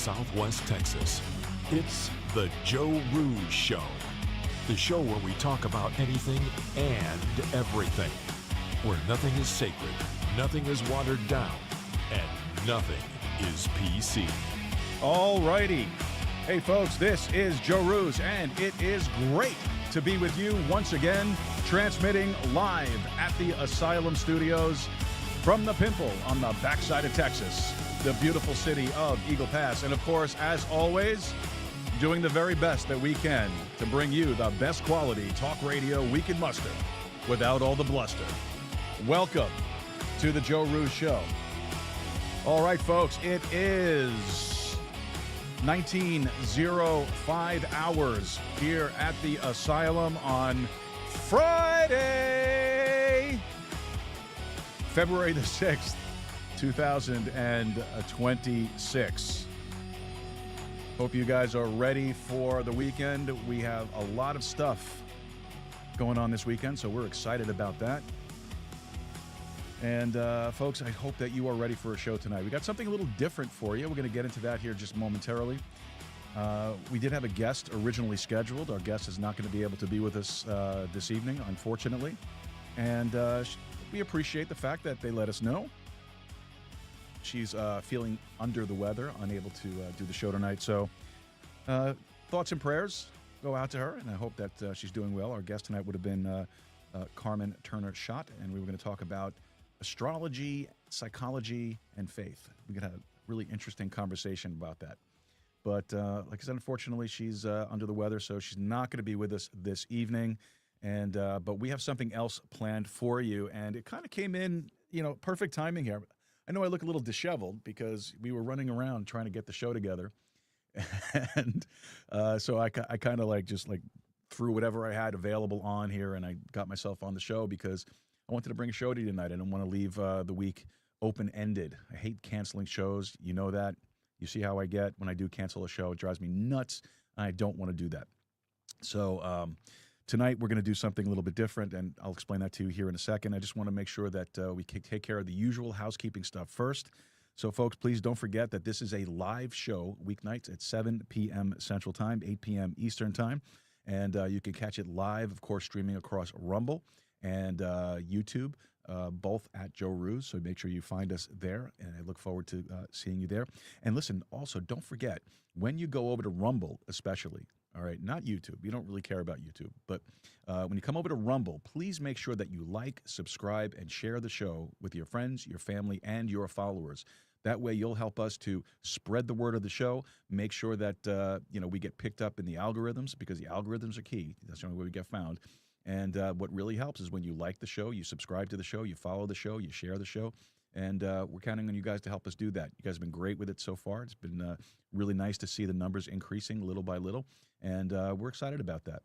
Southwest Texas. It's the Joe Rooz Show, the show where we talk about anything and everything, where nothing is sacred, nothing is watered down, and nothing is PC. All righty. Hey, folks, this is Joe Rooz, and it is great to be with you once again, transmitting live at the Asylum Studios from the Pimple on the backside of Texas, the beautiful city of Eagle Pass. And, of course, as always, doing the very best that we can to bring you the best quality talk radio we can muster without all the bluster. Welcome to the Joe Rooz Show. All right, folks, it is 19:05 hours here at the Asylum on Friday, February the 6th, 2026. Hope you guys are ready for the weekend. We have a lot of stuff going on this weekend, so we're excited about that. And, folks, I hope that you are ready for a show tonight. We got something a little different for you. We're going to get into that here just momentarily. We did have a guest originally scheduled. Our guest is not going to be able to be with us this evening, unfortunately. And we appreciate the fact that they let us know. She's feeling under the weather, unable to do the show tonight. So thoughts and prayers go out to her, and I hope that she's doing well. Our guest tonight would have been Carmen Turner-Schott, and we were going to talk about astrology, psychology, and faith. We got a really interesting conversation about that. But like I said, unfortunately, she's under the weather, so she's not going to be with us this evening. And but we have something else planned for you, and it kind of came in, perfect timing here. I know I look a little disheveled because we were running around trying to get the show together, and so I kind of just threw whatever I had available on here, and I got myself on the show because I wanted to bring a show to you tonight. I didn't want to leave the week open-ended. I hate canceling shows. You know that. You see how I get when I do cancel a show. It drives me nuts, and I don't want to do that. So tonight we're going to do something a little bit different, and I'll explain that to you here in a second. I just want to make sure that we can take care of the usual housekeeping stuff first. So, folks, please don't forget that this is a live show weeknights at 7 p.m. Central Time, 8 p.m. Eastern Time. And you can catch it live, of course, streaming across Rumble and YouTube, both at Joe Rooz. So make sure you find us there, and I look forward to seeing you there. And listen, also, don't forget, when you go over to Rumble especially, all right, not YouTube. You don't really care about YouTube. But when you come over to Rumble, please make sure that you like, subscribe, and share the show with your friends, your family, and your followers. That way you'll help us to spread the word of the show, make sure that we get picked up in the algorithms, because the algorithms are key. That's the only way we get found. And what really helps is when you like the show, you subscribe to the show, you follow the show, you share the show. And we're counting on you guys to help us do that. You guys have been great with it so far. It's been really nice to see the numbers increasing little by little. And we're excited about that.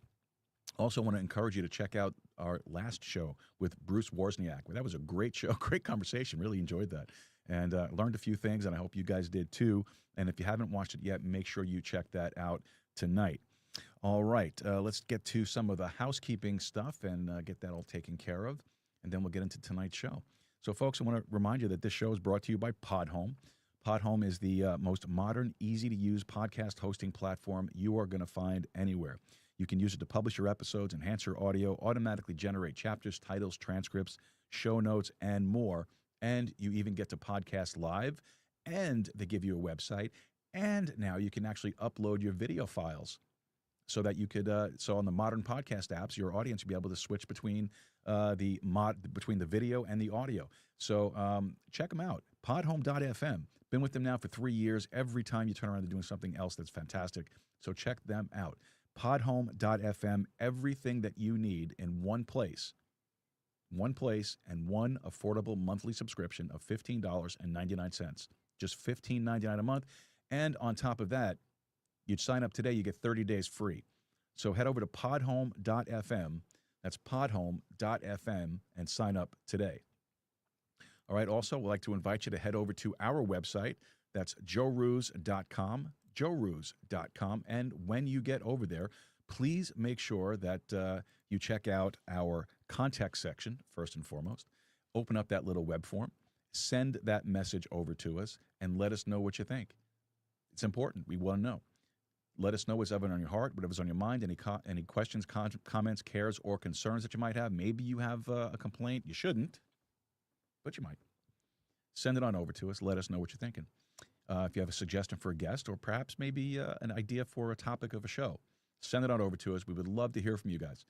Also, want to encourage you to check out our last show with Bruce Wozniak. That was a great show, great conversation. Really enjoyed that. And learned a few things, and I hope you guys did too. And if you haven't watched it yet, make sure you check that out tonight. All right, let's get to some of the housekeeping stuff and get that all taken care of. And then we'll get into tonight's show. So, folks, I want to remind you that this show is brought to you by Podhome. Podhome is the most modern, easy-to-use podcast hosting platform you are going to find anywhere. You can use it to publish your episodes, enhance your audio, automatically generate chapters, titles, transcripts, show notes, and more. And you even get to podcast live, and they give you a website. And now you can actually upload your video files so that you could, so on the modern podcast apps, your audience will be able to switch between between the video and the audio. So check them out, podhome.fm. Been with them now for 3 years. Every time you turn around, they're doing something else that's fantastic. So check them out, podhome.fm. Everything that you need in one place and one affordable monthly subscription of $15.99, just $15.99 a month. And on top of that, you'd sign up today, you get 30 days free. So head over to podhome.fm. That's podhome.fm and sign up today. All right, also, we'd like to invite you to head over to our website. That's joerooz.com, joerooz.com. And when you get over there, please make sure that you check out our contact section, first and foremost. Open up that little web form. Send that message over to us and let us know what you think. It's important. We want to know. Let us know what's ever on your heart, whatever's on your mind, any questions, comments, cares, or concerns that you might have. Maybe you have a complaint. You shouldn't, but you might. Send it on over to us. Let us know what you're thinking. If you have a suggestion for a guest or perhaps maybe an idea for a topic of a show, send it on over to us. We would love to hear from you guys.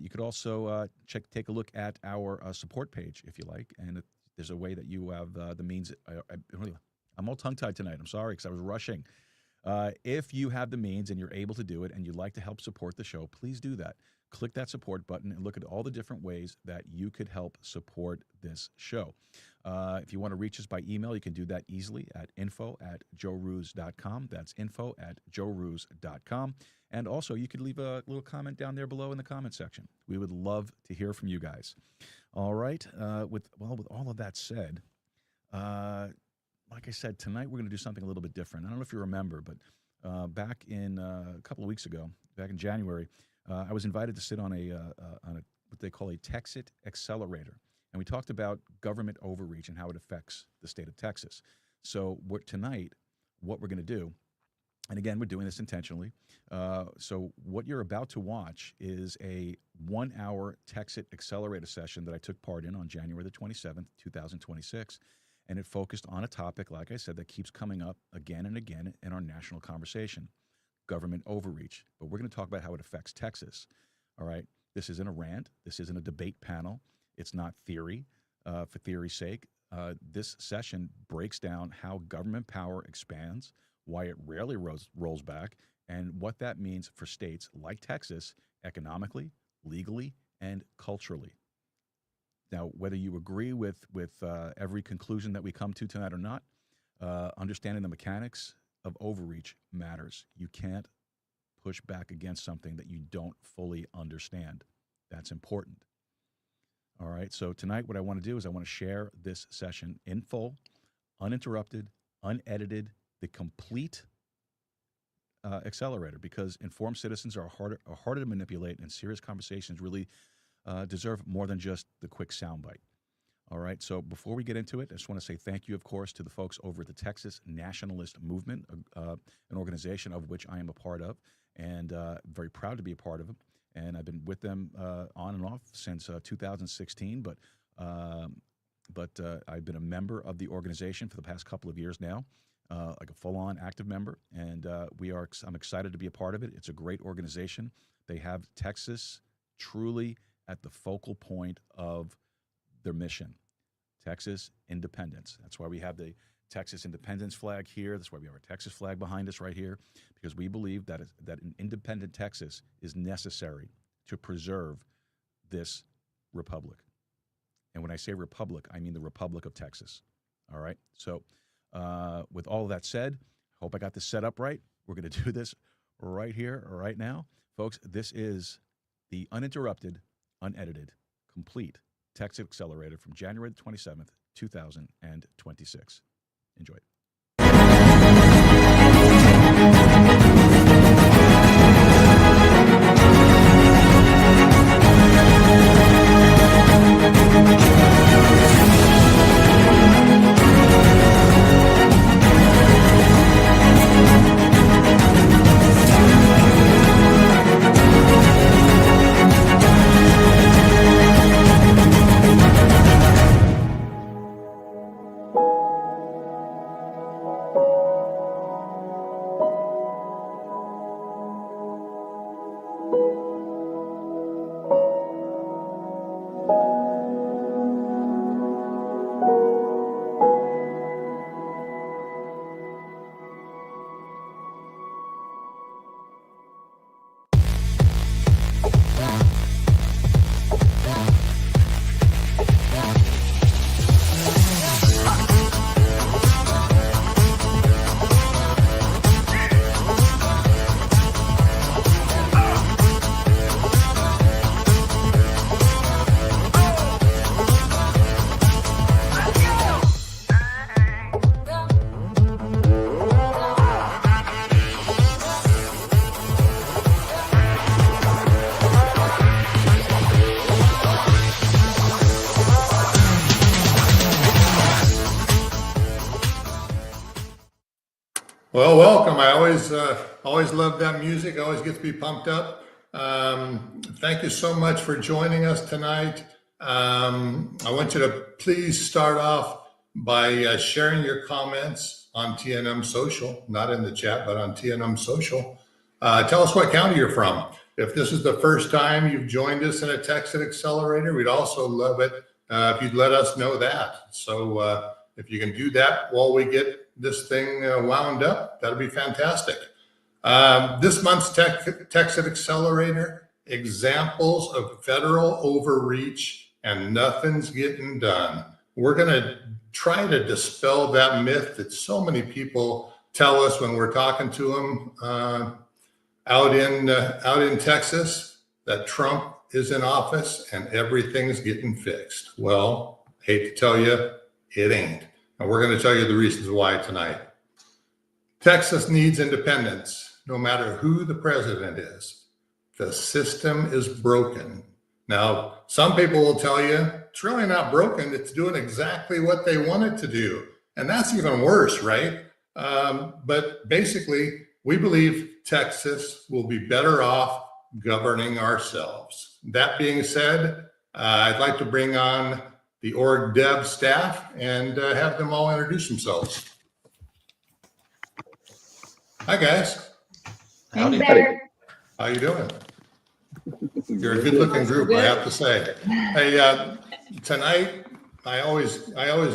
You could also take a look at our support page if you like, and there's a way that you have the means. I'm all tongue-tied tonight. I'm sorry because I was rushing. If you have the means and you're able to do it and you'd like to help support the show, please do that. Click that support button and look at all the different ways that you could help support this show. If you want to reach us by email, you can do that easily at info@joerooz.com. That's info@joerooz.com. And also, you could leave a little comment down there below in the comment section. We would love to hear from you guys. All right. With all of that said, like I said, tonight we're going to do something a little bit different. I don't know if you remember, but back in a couple of weeks ago, back in January, I was invited to sit on what they call a TEXIT Accelerator. And we talked about government overreach and how it affects the state of Texas. So tonight, what we're going to do, and again, we're doing this intentionally. So what you're about to watch is a 1-hour TEXIT Accelerator session that I took part in on January the 27th, 2026. And it focused on a topic, like I said, that keeps coming up again and again in our national conversation, government overreach. But we're going to talk about how it affects Texas. All right? This isn't a rant. This isn't a debate panel. It's not theory for theory's sake. This session breaks down how government power expands, why it rarely rolls back, and what that means for states like Texas economically, legally, and culturally. Now, whether you agree with every conclusion that we come to tonight or not, understanding the mechanics of overreach matters. You can't push back against something that you don't fully understand. That's important. All right, so tonight what I want to do is I want to share this session in full, uninterrupted, unedited, the complete accelerator, because informed citizens are harder to manipulate, and serious conversations really deserve more than just the quick soundbite. All right, so before we get into it, I just want to say thank you, of course, to the folks over at the Texas Nationalist Movement, an organization of which I am a part of, and very proud to be a part of it. And I've been with them on and off since 2016, but I've been a member of the organization for the past couple of years now, like a full-on active member, and I'm excited to be a part of it. It's a great organization. They have Texas truly at the focal point of their mission, Texas independence. That's why we have the Texas independence flag here. That's why we have our Texas flag behind us right here, because we believe that an independent Texas is necessary to preserve this republic. And when I say republic, I mean the Republic of Texas. All right? So with all of that said, I hope I got this set up right. We're going to do this right here, right now. Folks, this is the uninterrupted, unedited, complete TEXIT Accelerator from January the 27th, 2026. Enjoy. Well, welcome. I always love that music. Always gets me pumped up. Thank you so much for joining us tonight. I want you to please start off by sharing your comments on TNM Social, not in the chat, but on TNM Social. Tell us what county you're from. If this is the first time you've joined us in a TEXIT Accelerator, we'd also love it if you'd let us know that. So if you can do that while we get this thing wound up, that'll be fantastic. This month's TEXIT Accelerator, examples of federal overreach and nothing's getting done. We're going to try to dispel that myth that so many people tell us when we're talking to them out in Texas, that Trump is in office and everything's getting fixed. Well, hate to tell you, it ain't. And we're going to tell you the reasons why tonight. Texas needs independence, no matter who the president is. The system is broken. Now, some people will tell you it's really not broken. It's doing exactly what they want it to do. And that's even worse, right? But basically, we believe Texas will be better off governing ourselves. That being said, I'd like to bring on the org dev staff and have them all introduce themselves. Hi, guys. Howdy. How you doing? You're a good-looking group, I have to say. Hey, tonight I always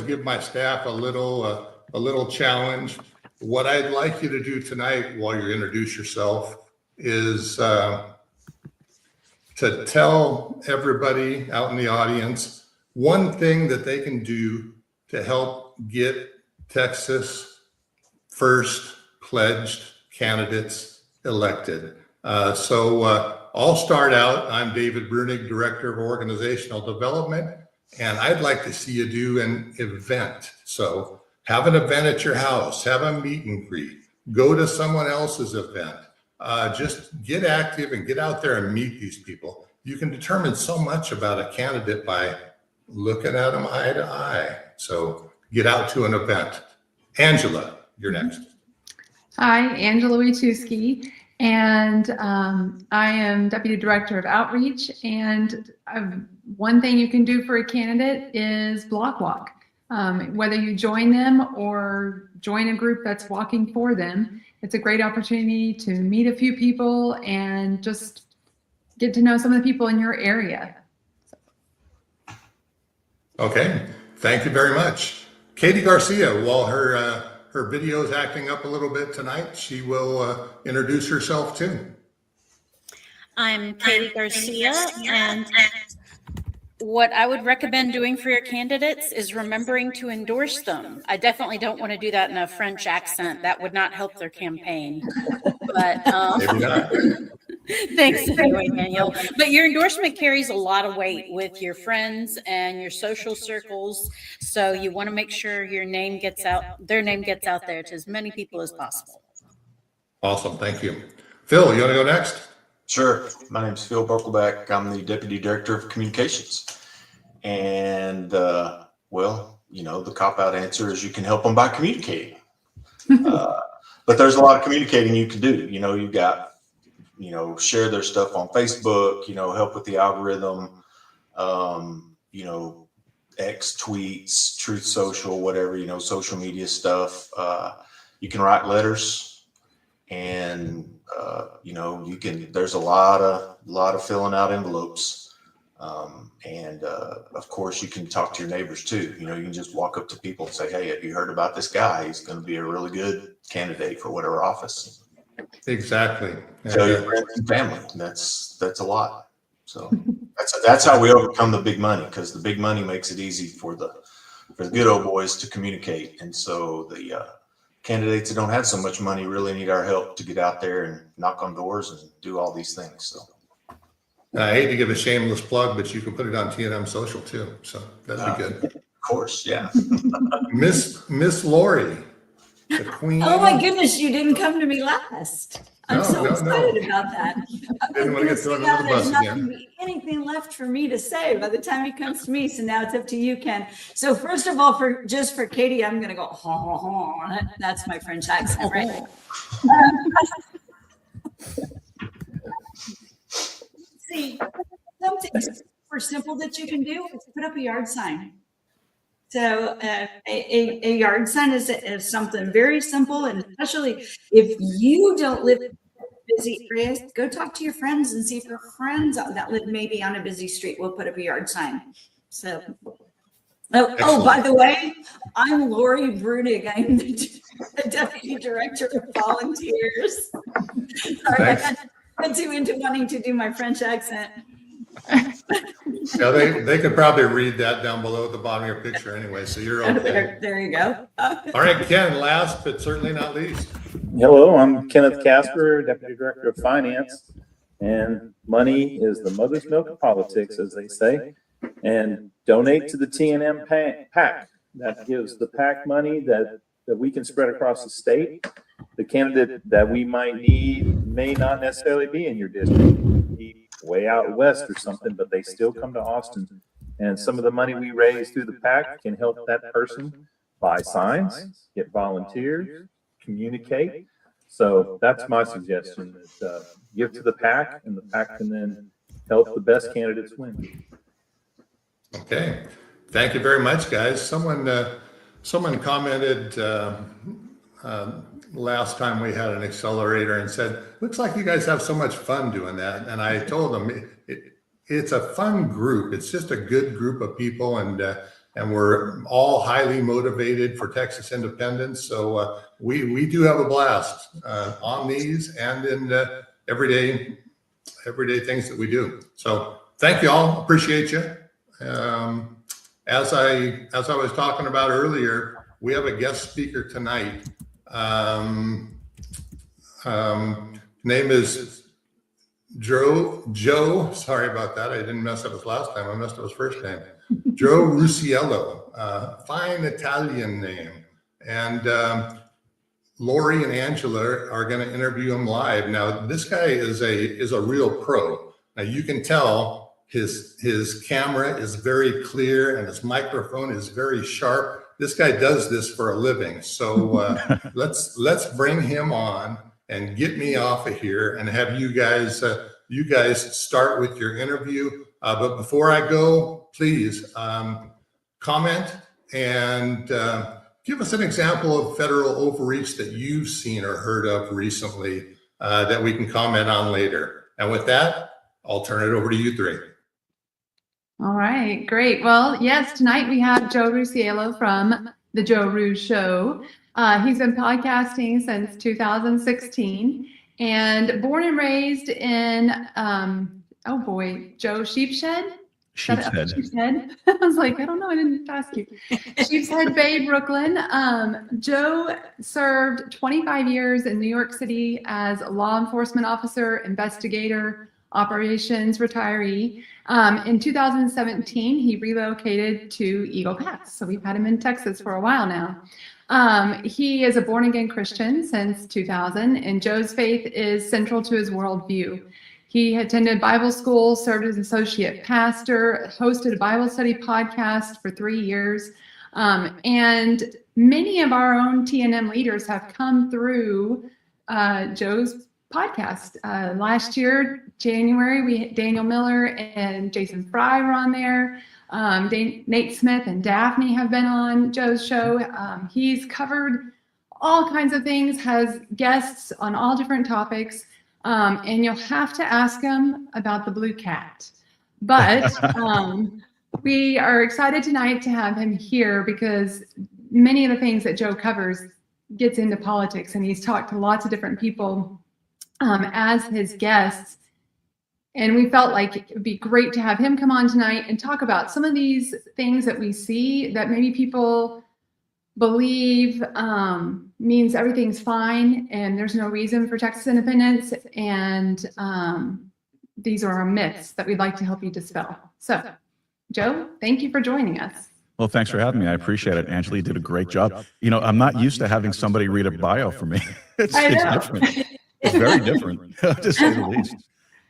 give my staff a little challenge. What I'd like you to do tonight, while you introduce yourself, is to tell everybody out in the audience one thing that they can do to help get Texas first pledged candidates elected. So I'll start out. I'm David Brunig, Director of Organizational Development, and I'd like to see you do an event. So have an event at your house, have a meet and greet, go to someone else's event. Just get active and get out there and meet these people. You can determine so much about a candidate by looking at them eye to eye. So get out to an event. Angela, you're next. Hi, Angela Wieczewski, and I am Deputy Director of Outreach. And one thing you can do for a candidate is block walk. Whether you join them or join a group that's walking for them, it's a great opportunity to meet a few people and just get to know some of the people in your area. Okay, thank you very much. Katie Garcia, while her video is acting up a little bit tonight, she will introduce herself too. I'm Katie Garcia, and what I would recommend doing for your candidates is remembering to endorse them. I definitely don't want to do that in a French accent. That would not help their campaign. But Maybe not. thanks anyway, Daniel. But your endorsement carries a lot of weight with your friends and your social circles. So you want to make sure your name gets out, their name gets out there to as many people as possible. Awesome, thank you. Phil, you want to go next? Sure. My name is Phil Buckleback. I'm the Deputy Director of Communications. And, well, you know, the cop-out answer is you can help them by communicating. But there's a lot of communicating you can do. You know, you've got, you know, share their stuff on Facebook, you know, help with the algorithm, you know, X tweets, Truth Social, whatever, you know, social media stuff. You can write letters and, you know, you can, there's a lot of filling out envelopes. And of course you can talk to your neighbors too. You know, you can just walk up to people and say, hey, have you heard about this guy? He's going to be a really good candidate for whatever office. Exactly. Tell your friends and family. That's a lot. So that's how we overcome the big money, because the big money makes it easy for the good old boys to communicate. And so the candidates that don't have so much money really need our help to get out there and knock on doors and do all these things. So I hate to give a shameless plug, but you can put it on TNM Social too. So that'd be good. Of course, yeah. Miss Lori, the queen. Oh my goodness, you didn't come to me last. I'm No, so no, excited about that. Didn't want to get thrown under the bus again. anything left for me to say by the time he comes to me. So now it's up to you, Ken. So first of all, for Katie, I'm going to go, ha, ha, ha. That's my French accent, right? See, something super simple that you can do is put up a yard sign. So a yard sign is something very simple, and especially if you don't live in busy areas, go talk to your friends and see if your friends that live maybe on a busy street will put up a yard sign. So, by the way, I'm Lori Brunig. I'm the Deputy Director of Volunteers. Sorry, I got too into wanting to do my French accent. Yeah, they could probably read that down below at the bottom of your picture anyway, so you're okay. There you go. All right, Ken, last but certainly not least. Hello, I'm Kenneth Casper, Deputy Director of Finance, and money is the mother's milk of politics, as they say. And donate to the TNM PAC. That gives the PAC money that we can spread across the state. The candidate that we might need may not necessarily be in your district, be way out west or something, but they still come to Austin. And some of the money we raise through the PAC can help that person buy signs, get volunteers, communicate. So that's my suggestion, that give to the PAC, and the PAC can then help the best candidates win. Okay, thank you very much, guys. Someone commented last time we had an accelerator and said, looks like you guys have so much fun doing that. And I told them it's a fun group. It's just a good group of people, and we're all highly motivated for Texas independence. So we do have a blast on these and in everyday things that we do. So thank you all. Appreciate you. As I was talking about earlier, we have a guest speaker tonight. Name is Joe. Sorry about that. I didn't mess up his last name. I messed up his first name. Joe Rooz Show. Fine Italian name. And Lori and Angela are going to interview him live. Now, this guy is a real pro. Now, you can tell his camera is very clear and his microphone is very sharp. This guy does this for a living. So let's bring him on and get me off of here and have you guys start with your interview. But before I go, please comment and give us an example of federal overreach that you've seen or heard of recently that we can comment on later. And with that, I'll turn it over to you three. All right, great. Well, yes, tonight we have Joe Rooz Show from the Joe Rooz Show. He's been podcasting since 2016 and born and raised in, Joe Sheepshead? Sheepshead. I was like, I don't know, I didn't ask you. Sheepshead Bay, Brooklyn. Joe served 25 years in New York City as a law enforcement officer, investigator, operations retiree. In 2017, he relocated to Eagle Pass. So we've had him in Texas for a while now. He is a born again Christian since 2000, and Joe's faith is central to his worldview. He attended Bible school, served as associate pastor, hosted a Bible study podcast for 3 years. And many of our own TNM leaders have come through Joe's podcast. Last year, January, Daniel Miller and Jason Fry were on there. Nate Smith and Daphne have been on Joe's show. He's covered all kinds of things, has guests on all different topics. And you'll have to ask him about the blue cat. But we are excited tonight to have him here because many of the things that Joe covers gets into politics, and he's talked to lots of different people as his guests. And we felt like it would be great to have him come on tonight and talk about some of these things that we see that maybe people believe means everything's fine and there's no reason for Texas independence. And these are our myths that we'd like to help you dispel. So, Joe, thank you for joining us. Well, thanks for having me. I appreciate it. Angela, you did a great job. You know, I'm not used to having somebody read a bio for me. It's different. It's very different, to say the least.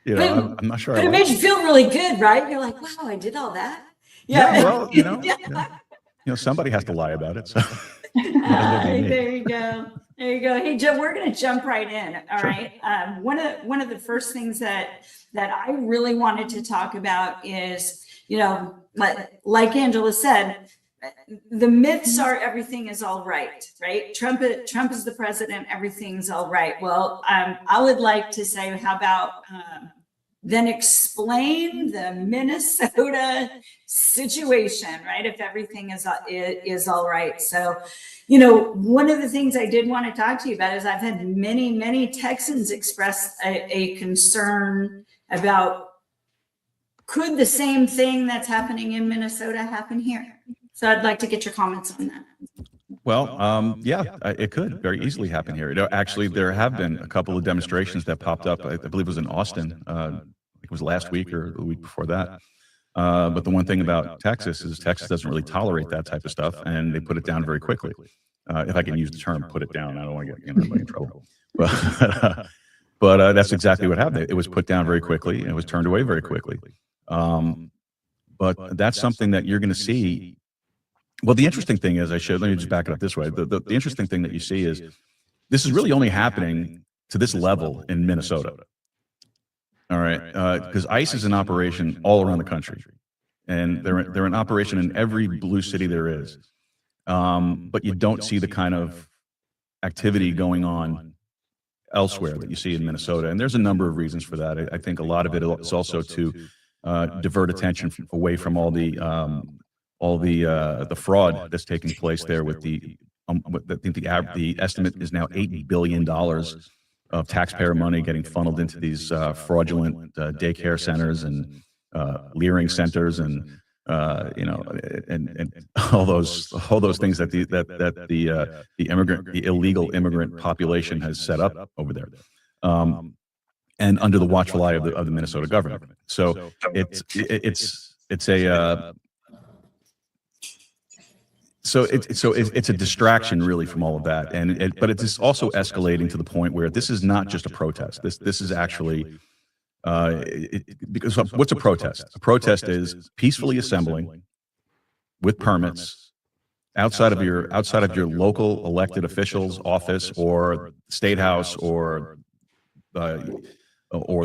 I'm not sure. But it made you feel really good, right? You're like, wow, I did all that. Yeah, well, somebody has to lie about it. So There you go. There you go. Hey, Joe, we're going to jump right in. All right. One of the first things that I really wanted to talk about is, like Angela said, the myths are everything is all right, right? Trump is the president. Everything's all right. Well, I would like to say, how about then explain the Minnesota situation, right? If everything is all right. So, one of the things I did want to talk to you about is I've had many Texans express a concern about, could the same thing that's happening in Minnesota happen here? So I'd like to get your comments on that. Well, yeah, it could very easily happen here. Actually, there have been a couple of demonstrations that popped up. I believe it was in Austin. It was last week or the week before that. But the one thing about Texas is Texas doesn't really tolerate that type of stuff, and they put it down very quickly. If I can use the term "put it down," I don't want to get anybody in trouble. But that's exactly what happened. It was put down very quickly, and it was turned away very quickly. But that's something that you're going to see. Well, the interesting thing is, let me just back it up this way. The interesting thing that you see is this is really only happening to this level in Minnesota. All right, because ICE is in operation all around the country, and they're in operation in every blue city there is. But you don't see the kind of activity going on elsewhere that you see in Minnesota, and there's a number of reasons for that. I think a lot of it is also to divert attention away from all the fraud that's taking place there. With I think the estimate is now $8 billion of taxpayer money getting funneled into these fraudulent daycare centers and leering centers, and and all those things that the illegal immigrant population has set up over there, and under the watchful eye of the Minnesota government. So it's a distraction really from all of that, but it's also escalating to the point where this is not just a protest. This is actually because what's a protest? A protest is peacefully assembling with permits outside of your local elected official's office or state house or the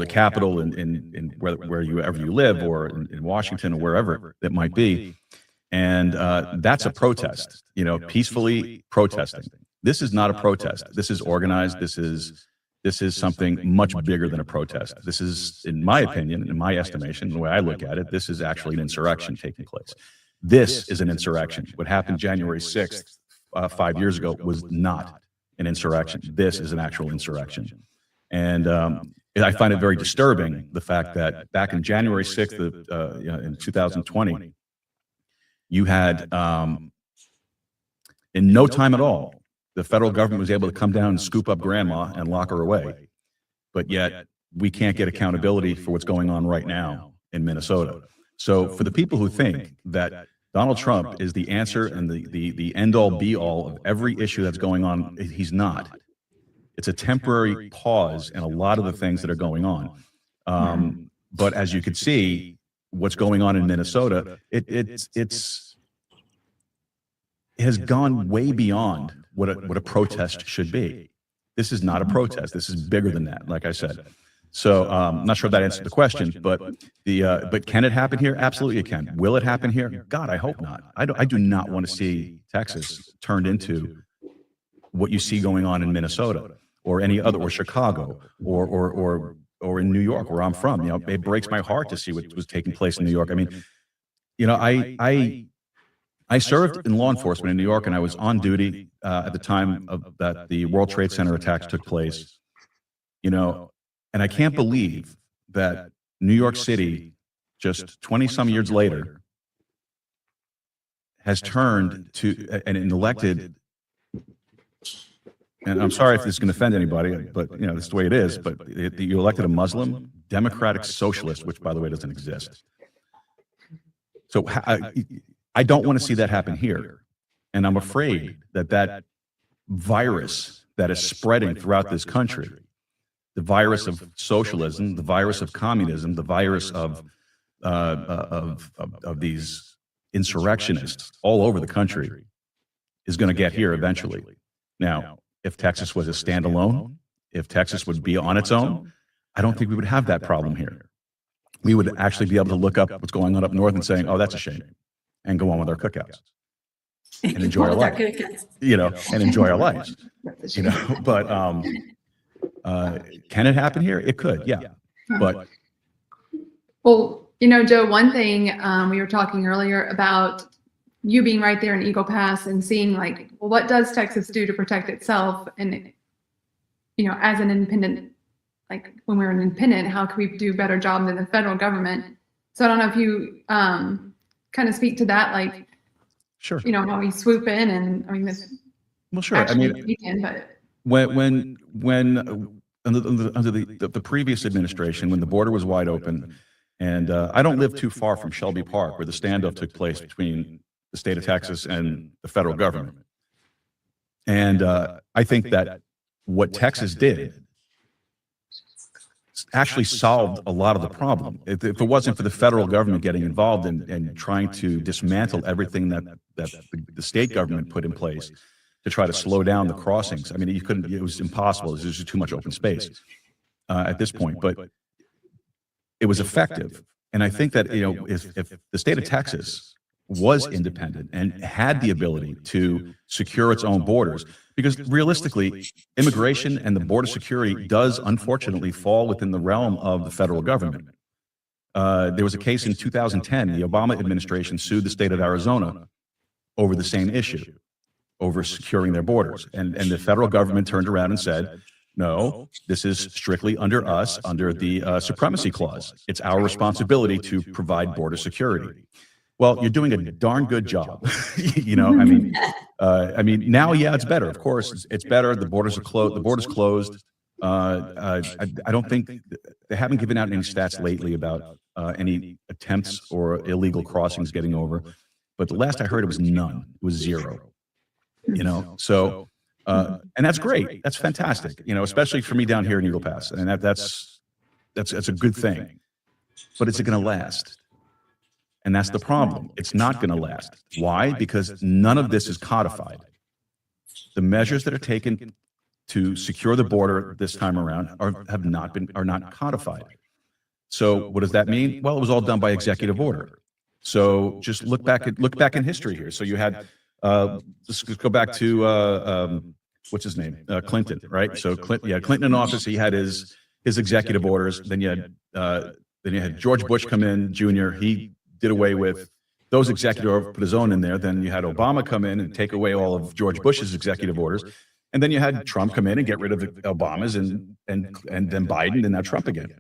Capitol in wherever you live, or in Washington or wherever it might be. And that's a protest, peacefully protesting. This is not a protest. This is organized. This is something much bigger than a protest. This is, in my opinion, in my estimation, the way I look at it, this is actually an insurrection taking place. This is an insurrection. What happened January 6th, 5 years ago, was not an insurrection. This is an actual insurrection. And I find it very disturbing, the fact that back in January 6th in 2020, you had, in no time at all, the federal government was able to come down and scoop up grandma and lock her away. But yet we can't get accountability for what's going on right now in Minnesota. So for the people who think that Donald Trump is the answer and the end-all be-all of every issue that's going on, he's not. It's a temporary pause in a lot of the things that are going on. But as you can see, what's going on in Minnesota, it has gone way beyond what a protest should be. This is not a protest. This is bigger than that, like I said. So I'm not sure if that answered the question, but can it happen here? Absolutely it can. Will it happen here? God, I hope not. I do not want to see Texas turned into what you see going on in Minnesota or any other, or Chicago, or in New York, where I'm from. It breaks my heart to see what was taking place in New York. I mean, I served in law enforcement in New York, and I was on duty at the time that the World Trade Center attacks took place. And I can't believe that New York City, just 20 some years later, has turned to an elected. And I'm sorry if this is going to offend anybody, but this is the way it is. But you elected a Muslim democratic socialist, which, by the way, doesn't exist. So I don't want to see that happen here, and I'm afraid that virus that is spreading throughout this country, the virus of socialism, the virus of communism, the virus of these insurrectionists all over the country is going to get here eventually. Now, if Texas was a standalone, if Texas would be on its own, I don't think we would have that problem here. We would actually be able to look up what's going on up north and saying, oh, that's a shame, and go on with our cookouts and enjoy our life, and enjoy our lives, but can it happen here? It could, yeah. But well, Joe, one thing we were talking earlier about you being right there in Eagle Pass and seeing like, well, what does Texas do to protect itself? And, as an independent, like when we're an independent, how can we do a better job than the federal government? So I don't know if you kind of speak to that, like, sure, how we swoop in and this. Well, sure. I mean, but when under the previous administration, when the border was wide open, and I don't live too far from Shelby Park, where the standoff took place between the state of Texas and the federal government. And I think that what Texas did actually solved a lot of the problem. If it wasn't for the federal government getting involved and trying to dismantle everything that the state government put in place to try to slow down the crossings, I mean, you couldn't. It was impossible. There's just too much open space at this point. But it was effective, and I think that if the state of Texas was independent and had the ability to secure its own borders, because realistically, immigration and the border security does unfortunately fall within the realm of the federal government. There was a case in 2010, the Obama administration sued the state of Arizona over the same issue, over securing their borders. And the federal government turned around and said, no, this is strictly under us, under the Supremacy Clause. It's our responsibility to provide border security. Well, you're doing a darn good job. I mean, now, yeah, it's better. Of course, it's better. The borders are closed. The border's closed. I don't think they haven't given out any stats lately about any attempts or illegal crossings getting over. But the last I heard, it was none. It was zero. So and that's great. That's fantastic. Especially for me down here in Eagle Pass, and that's a good thing. But is it going to last? And that's the problem. It's not going to last. Why? Because none of this is codified. The measures that are taken to secure the border this time around are not codified. So what does that mean? Well, it was all done by executive order. So just look back in history here. So you had let's go back to what's his name? Clinton, right? So Clinton in office, he had his executive orders. Then you had George Bush come in, Jr. He did away with those executive orders, put his own in there. Then you had Obama come in and take away all of George Bush's executive orders. And then you had Trump come in and get rid of Obama's and then Biden and now Trump again.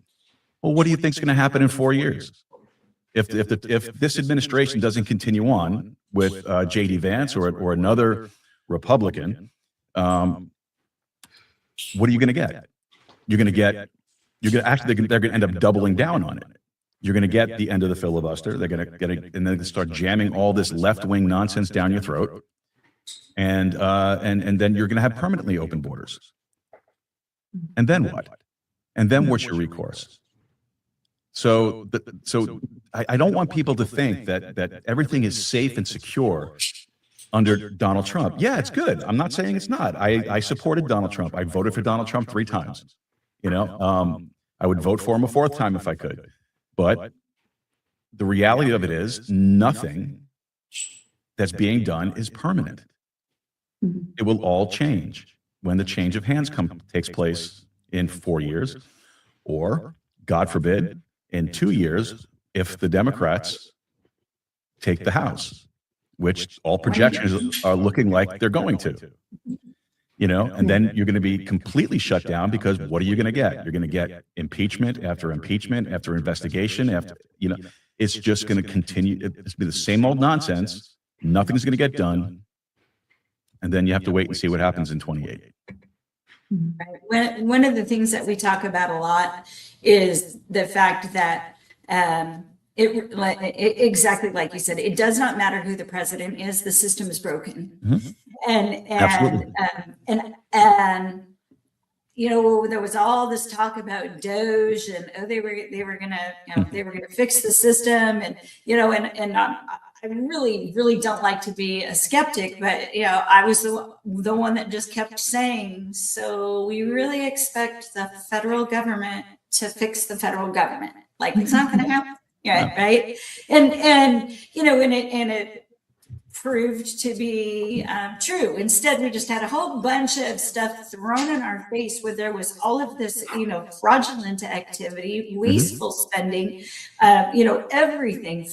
Well, what do you think is going to happen in 4 years? If this administration doesn't continue on with J.D. Vance or another Republican, what are you going to get? They're going to end up doubling down on it. You're going to get the end of the filibuster. They're going to get it, and then start jamming all this left-wing nonsense down your throat, and then you're going to have permanently open borders. And then what? And then what's your recourse? So I don't want people to think that everything is safe and secure under Donald Trump. Yeah, it's good. I'm not saying it's not. I supported Donald Trump. I voted for Donald Trump 3 times. I would vote for him a 4th time if I could. But the reality of it is nothing that's being done is permanent. It will all change when the change of hands takes place in 4 years, or, God forbid, in 2 years, if the Democrats take the House, which all projections are looking like they're going to. And then you're going to be completely shut down, because what are you going to get? You're going to get impeachment after investigation it's just going to continue. It's be the same old nonsense. Nothing's going to get done. And then you have to wait and see what happens in 28. Right. One of the things that we talk about a lot is the fact that exactly like you said, it does not matter who the president is. The system is broken. Mm-hmm. And Absolutely. And there was all this talk about Doge and they were gonna fix the system, and I really, really don't like to be a skeptic, but I was the one that just kept saying, so we really expect the federal government to fix the federal government. Like, it's not going to happen. Yeah, right. And it proved to be true. Instead, we just had a whole bunch of stuff thrown in our face where there was all of this, fraudulent activity, wasteful spending, everything.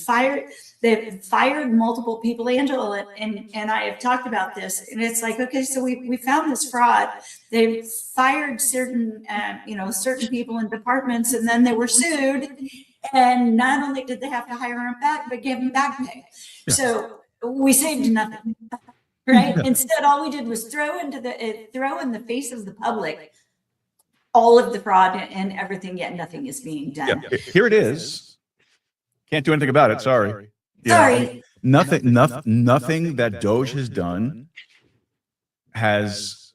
They've fired multiple people. Angela and I have talked about this, and it's like, okay, so we found this fraud. They fired certain people in departments, and then they were sued. And not only did they have to hire them back, but gave them back pay. Yeah. So we saved nothing, right? Yeah. Instead, all we did was throw in the face of the public all of the fraud and everything, yet nothing is being done. Yeah. Here it is. Can't do anything about it. Sorry. Sorry. Nothing that Doge has done has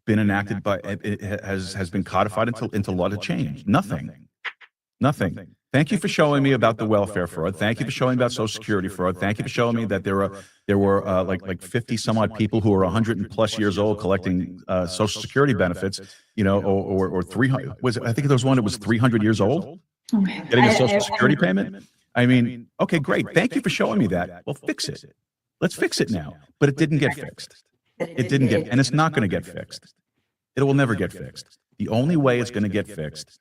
been enacted by, it has been codified into law to change. Nothing. Thank you for showing me about the welfare fraud. Thank you for showing me about Social Security fraud. Thank you for showing me that there were like 50 some odd people who were 100+ years old collecting Social Security benefits, or 300. I think there was one that was 300 years old getting a Social Security payment. I mean, okay, great. Thank you for showing me that. Well, fix it. Let's fix it now. But it didn't get fixed. And it's not going to get fixed. It will never get fixed. The only way it's going to get fixed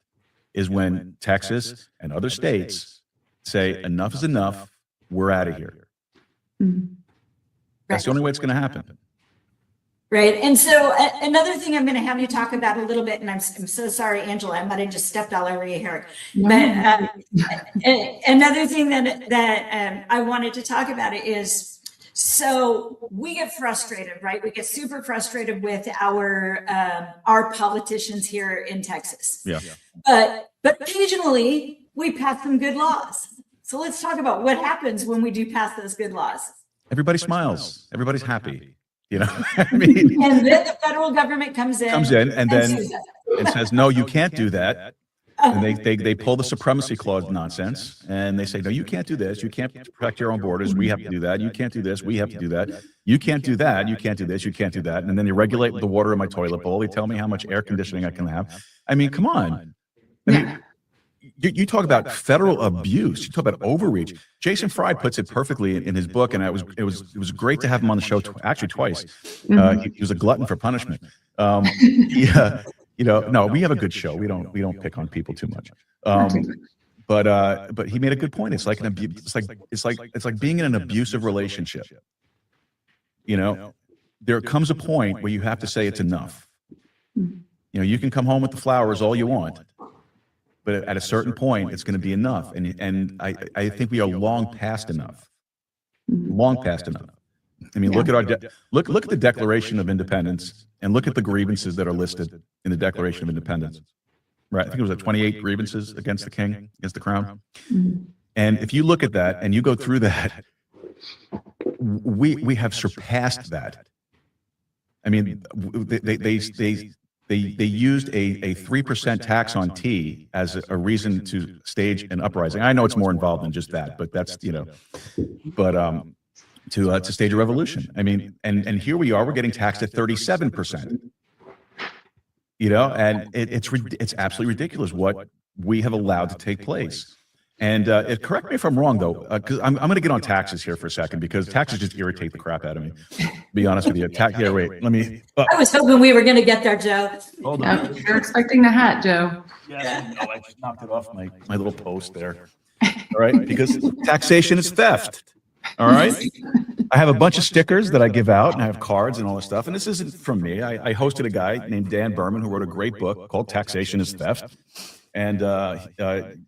is when Texas and other states say, enough is enough, we're out of here. Mm-hmm. That's the only way it's going to happen. Right. And so another thing I'm going to have you talk about a little bit, and I'm so sorry, Angela, I might have just stepped all over your hair. But another thing that I wanted to talk about is, so we get frustrated, right? We get super frustrated with our politicians here in Texas. Yeah. But occasionally we pass some good laws. So let's talk about what happens when we do pass those good laws. Everybody smiles. Everybody's happy. I mean, and then the federal government comes in and says, no, you can't do that. And they pull the supremacy clause nonsense, and they say, no, you can't do this. You can't protect your own borders. We have to do that. You can't do this. We have to do that. You can't do that. You can't do this. You can't do that. And then they regulate the water in my toilet bowl. They tell me how much air conditioning I can have. I mean, come on. I mean, you talk about federal abuse. You talk about overreach. Jason Fry puts it perfectly in his book, and it was great to have him on the show actually twice. He was a glutton for punishment. Yeah. No, we have a good show. We don't pick on people too much. But he made a good point. It's like an abuse. It's like being in an abusive relationship. There comes a point where you have to say it's enough. You can come home with the flowers all you want, but at a certain point, it's going to be enough. And I think we are long past enough. Long past enough. I mean, look at look at the Declaration of Independence, and look at the grievances that are listed in the Declaration of Independence. Right? I think it was like 28 grievances against the king, against the crown. And if you look at that and you go through that, we have surpassed that. I mean, they used a 3% tax on tea as a reason to stage an uprising. I know it's more involved than just that, but that's to stage a revolution. I mean, and here we are, we're getting taxed at 37%. And it's absolutely ridiculous what we have allowed to take place. And correct me if I'm wrong, though, because I'm going to get on taxes here for a second, because taxes just irritate the crap out of me. To be honest with you. Wait, let me. I was hoping we were going to get there, Joe. Hold on. You're expecting the hat, Joe. Yeah, no, I just knocked it off my little post there. All right, because taxation is theft. All right. I have a bunch of stickers that I give out, and I have cards and all this stuff. And this isn't from me. I hosted a guy named Dan Berman who wrote a great book called Taxation is Theft. And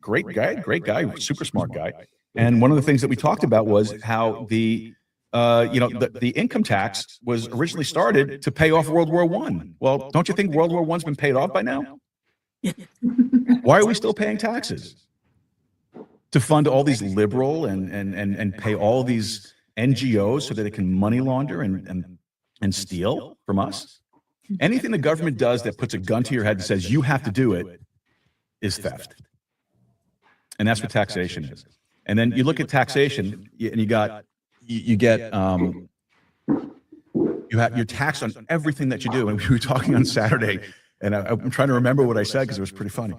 great guy, super smart guy. And one of the things that we talked about was how the income tax was originally started to pay off World War I. Well, don't you think World War I's been paid off by now? Why are we still paying taxes? To fund all these liberal and pay all these NGOs so that they can money launder and steal from us? Anything the government does that puts a gun to your head and says you have to do it is theft. And that's what taxation is. And then you look at taxation and you're taxed on everything that you do. And we were talking on Saturday, and I'm trying to remember what I said because it was pretty funny.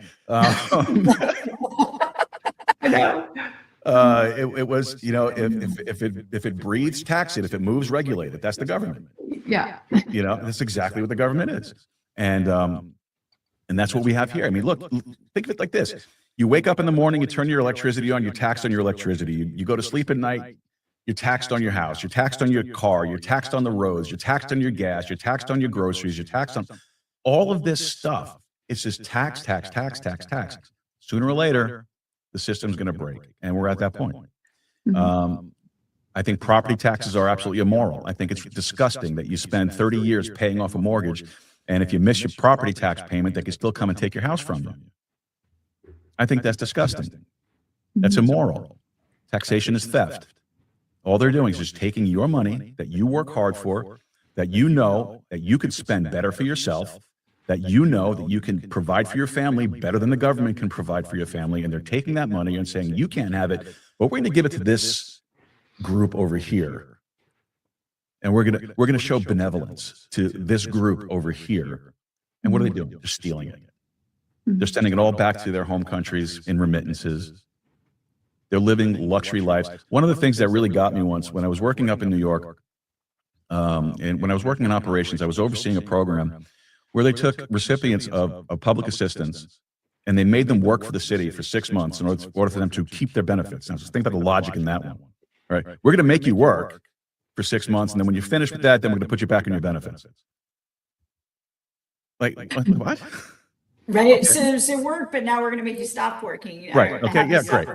It was, if it breathes, tax it. If it moves, regulate it. That's the government. Yeah. That's exactly what the government is. And that's what we have here. I mean, look, think of it like this. You wake up in the morning, you turn your electricity on, you're taxed on your electricity. You go to sleep at night, you're taxed on your house, you're taxed on your car, you're taxed on the roads, you're taxed on your gas, you're taxed on your groceries, you're taxed on all of this stuff. It's just tax, tax, tax, tax, tax. Sooner or later, the system's going to break. And we're at that point. I think property taxes are absolutely immoral. I think it's disgusting that you spend 30 years paying off a mortgage, and if you miss your property tax payment, they can still come and take your house from you. I think that's disgusting. That's immoral. Taxation is theft. All they're doing is just taking your money that you work hard for, that you know that you could spend better for yourself, that you know that you can provide for your family better than the government can provide for your family, and they're taking that money and saying, you can't have it, but we're going to give it to this group over here. And we're going to show benevolence to this group over here. And what are they doing? They're stealing it. They're sending it all back to their home countries in remittances. They're living luxury lives. One of the things that really got me once when I was working up in New York, and when I was working in operations, I was overseeing a program where they took recipients of public assistance and they made them work for the city for 6 months in order for them to keep their benefits. Now, just think about the logic in that one, right? We're going to make you work for 6 months, and then when you're finished with that, then we're going to put you back on your benefits. Like what? Right. So work, but now we're going to make you stop working. Right. Okay. Yeah. Great.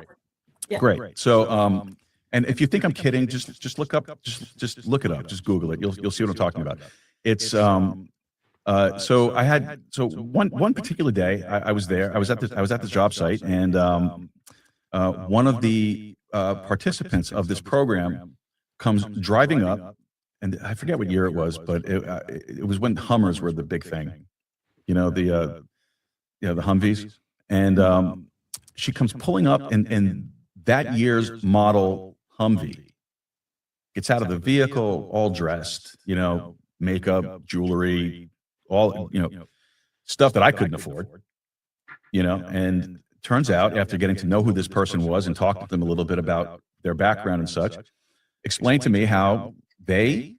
Yeah. Great. So, and if you think I'm kidding, just look up, just look it up, just Google it. You'll see what I'm talking about. It's so one particular day I was there. I was at the job site, and one of the participants of this program comes driving up, and I forget what year it was, but it was when Hummers were the big thing, the Humvees, and she comes pulling up in that year's model Humvee, gets out of the vehicle all dressed, makeup, jewelry, all, stuff that I couldn't afford, and turns out after getting to know who this person was and talking to them a little bit about their background and such, explained to me how they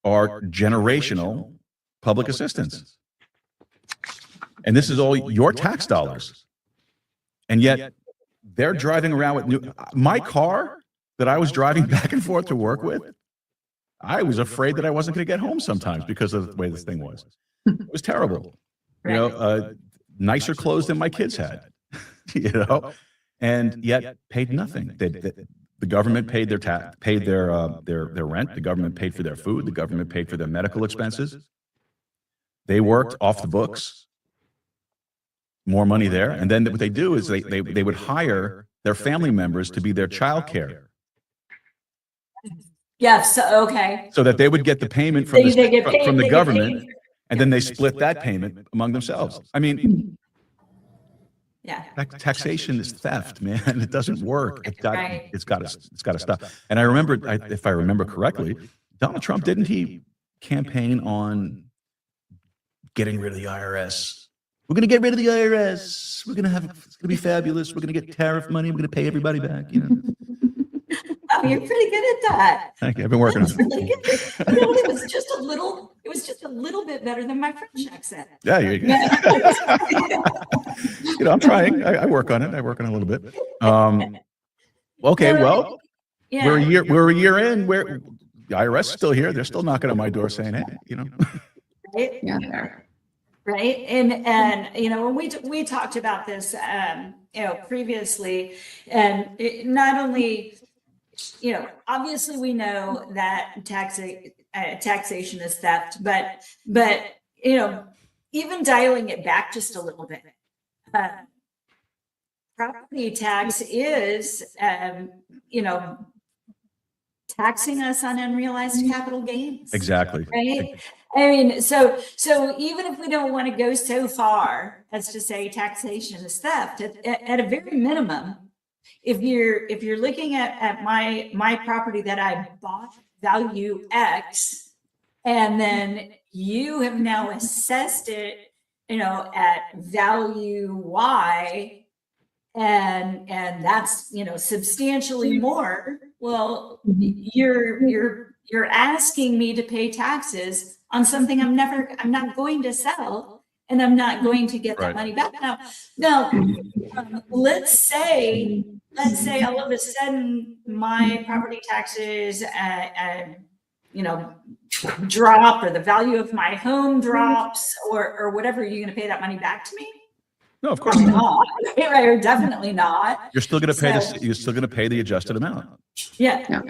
are generational public assistants. And this is all your tax dollars. And yet they're driving around with my car that I was driving back and forth to work with. I was afraid that I wasn't going to get home sometimes because of the way this thing was. It was terrible. Nicer clothes than my kids had, and yet paid nothing. The government paid paid their rent. The government paid for their food. The government paid for their medical expenses. They worked off the books. More money there. And then what they do is they would hire their family members to be their childcare. Yes. Okay. So that they would get the payment from the government, and then they split that payment among themselves. I mean, yeah, taxation is theft, man. It doesn't work. It's got to stop. And I remember, if I remember correctly, Donald Trump, didn't he campaign on getting rid of the IRS? We're going to get rid of the IRS. It's going to be fabulous. We're going to get tariff money. We're going to pay everybody back. Oh, you're pretty good at that. Thank you. I've been working on it. Really good. It was just a little bit better than my French accent. Yeah, you I'm trying. I work on it. I work on it a little bit. Okay, well, yeah. we're a year in. Where the IRS is still here. They're still knocking on my door saying, "Hey, Right? Yeah. Right. And when we talked about this, previously, and not only, obviously we know that taxation is theft, but even dialing it back just a little bit, property tax is, taxing us on unrealized capital gains. Exactly. Right. I mean, so even if we don't want to go so far as to say taxation is theft, at a very minimum, if you're looking at my property that I bought value X, and then you have now assessed it, at value Y, and that's substantially more. Well, you're asking me to pay taxes on something I'm not going to sell, and I'm not going to get that money back. Now, let's say all of a sudden my property taxes, drop, or the value of my home drops, or whatever. You're going to pay that money back to me? No, of course not. Right, or definitely not. You're still going to pay you're still going to pay the adjusted amount. Yeah.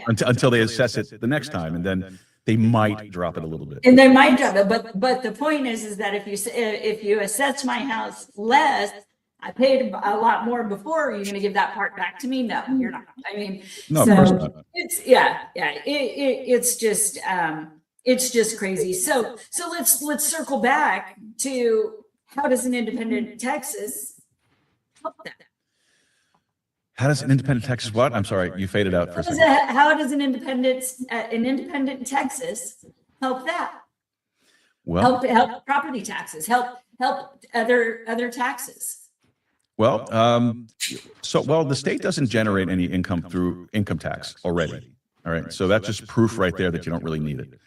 Until they assess it the next time, and then they might drop it a little bit. And they might drop it, but the point is that if you assess my house less, I paid a lot more before, you're going to give that part back to me? No, you're not. I mean, no, of course not. It's just crazy. So let's circle back to, how does an independent Texas help that? How does an independent Texas what? I'm sorry, you faded out for a second. How does an independent Texas help that? Well, help property taxes, help other taxes. Well, the state doesn't generate any income through income tax already. All right, so that's just proof right there that you don't really need it.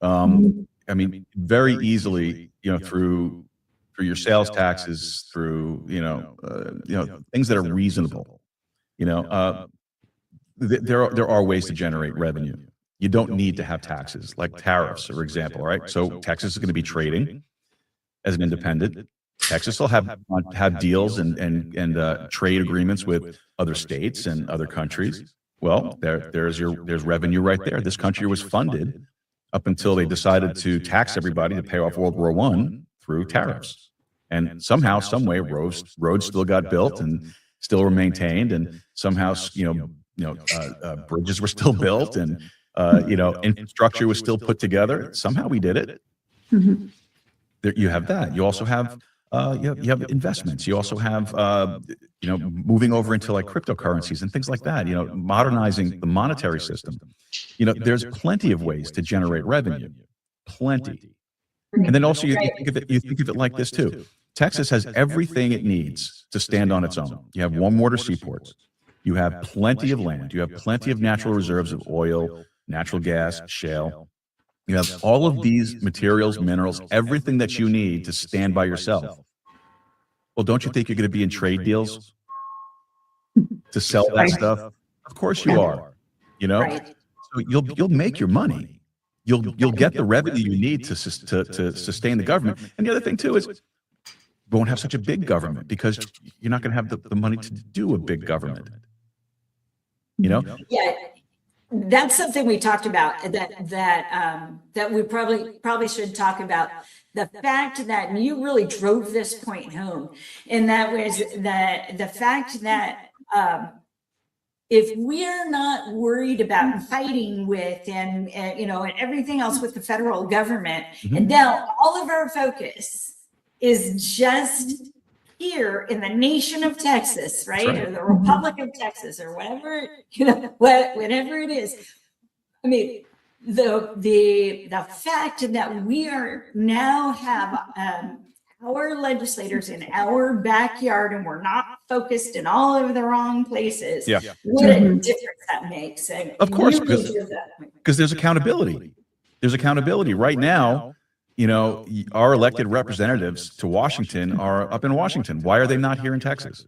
I mean, very easily, through your sales taxes, through things that are reasonable. There are ways to generate revenue. You don't need to have taxes, like tariffs, for example. All right, so Texas is going to be trading as an independent. Texas will have deals and trade agreements with other states and other countries. Well, there's revenue right there. This country was funded up until they decided to tax everybody to pay off World War I through tariffs. And somehow, some way, roads still got built and still were maintained, and somehow, bridges were still built, and infrastructure was still put together. Somehow we did it. Mm-hmm. There, you have that. You also have you have investments. You also have moving over into like cryptocurrencies and things like that. Modernizing the monetary system. There's plenty of ways to generate revenue. Plenty. And then also you think of it like this too. Texas has everything it needs to stand on its own. You have warm water seaports. You have plenty of land. You have plenty of natural reserves of oil, natural gas, shale. You have all of these materials, minerals, everything that you need to stand by yourself. Well, don't you think you're going to be in trade deals to sell that stuff? Of course you are. So you'll make your money. You'll get the revenue you need to sustain the government. And the other thing too is, we won't have such a big government because you're not going to have the money to do a big government. Yeah, that's something we talked about that we probably should talk about. The fact that you really drove this point home, and that was the fact that if we're not worried about fighting with and everything else with the federal government, and now all of our focus is just here in the nation of Texas, right? Or the Republic of Texas, or whatever, whatever it is. I mean, the fact that we are now have our legislators in our backyard, and we're not focused in all over the wrong places. Yeah. What a difference that makes. And of course, because there's accountability. There's accountability right now. Our elected representatives to Washington are up in Washington. Why are they not here in Texas?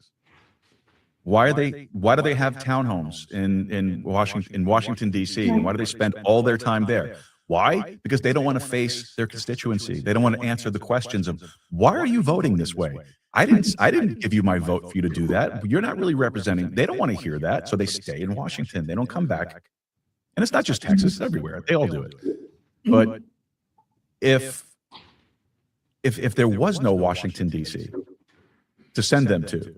Why do they have townhomes in Washington, D.C.? And why do they spend all their time there? Why? Because they don't want to face their constituency. They don't want to answer the questions of, why are you voting this way? I didn't give you my vote for you to do that. You're not really representing. They don't want to hear that. So they stay in Washington. They don't come back. And it's not just Texas, it's everywhere. They all do it. But if there was no Washington, D.C. to send them to,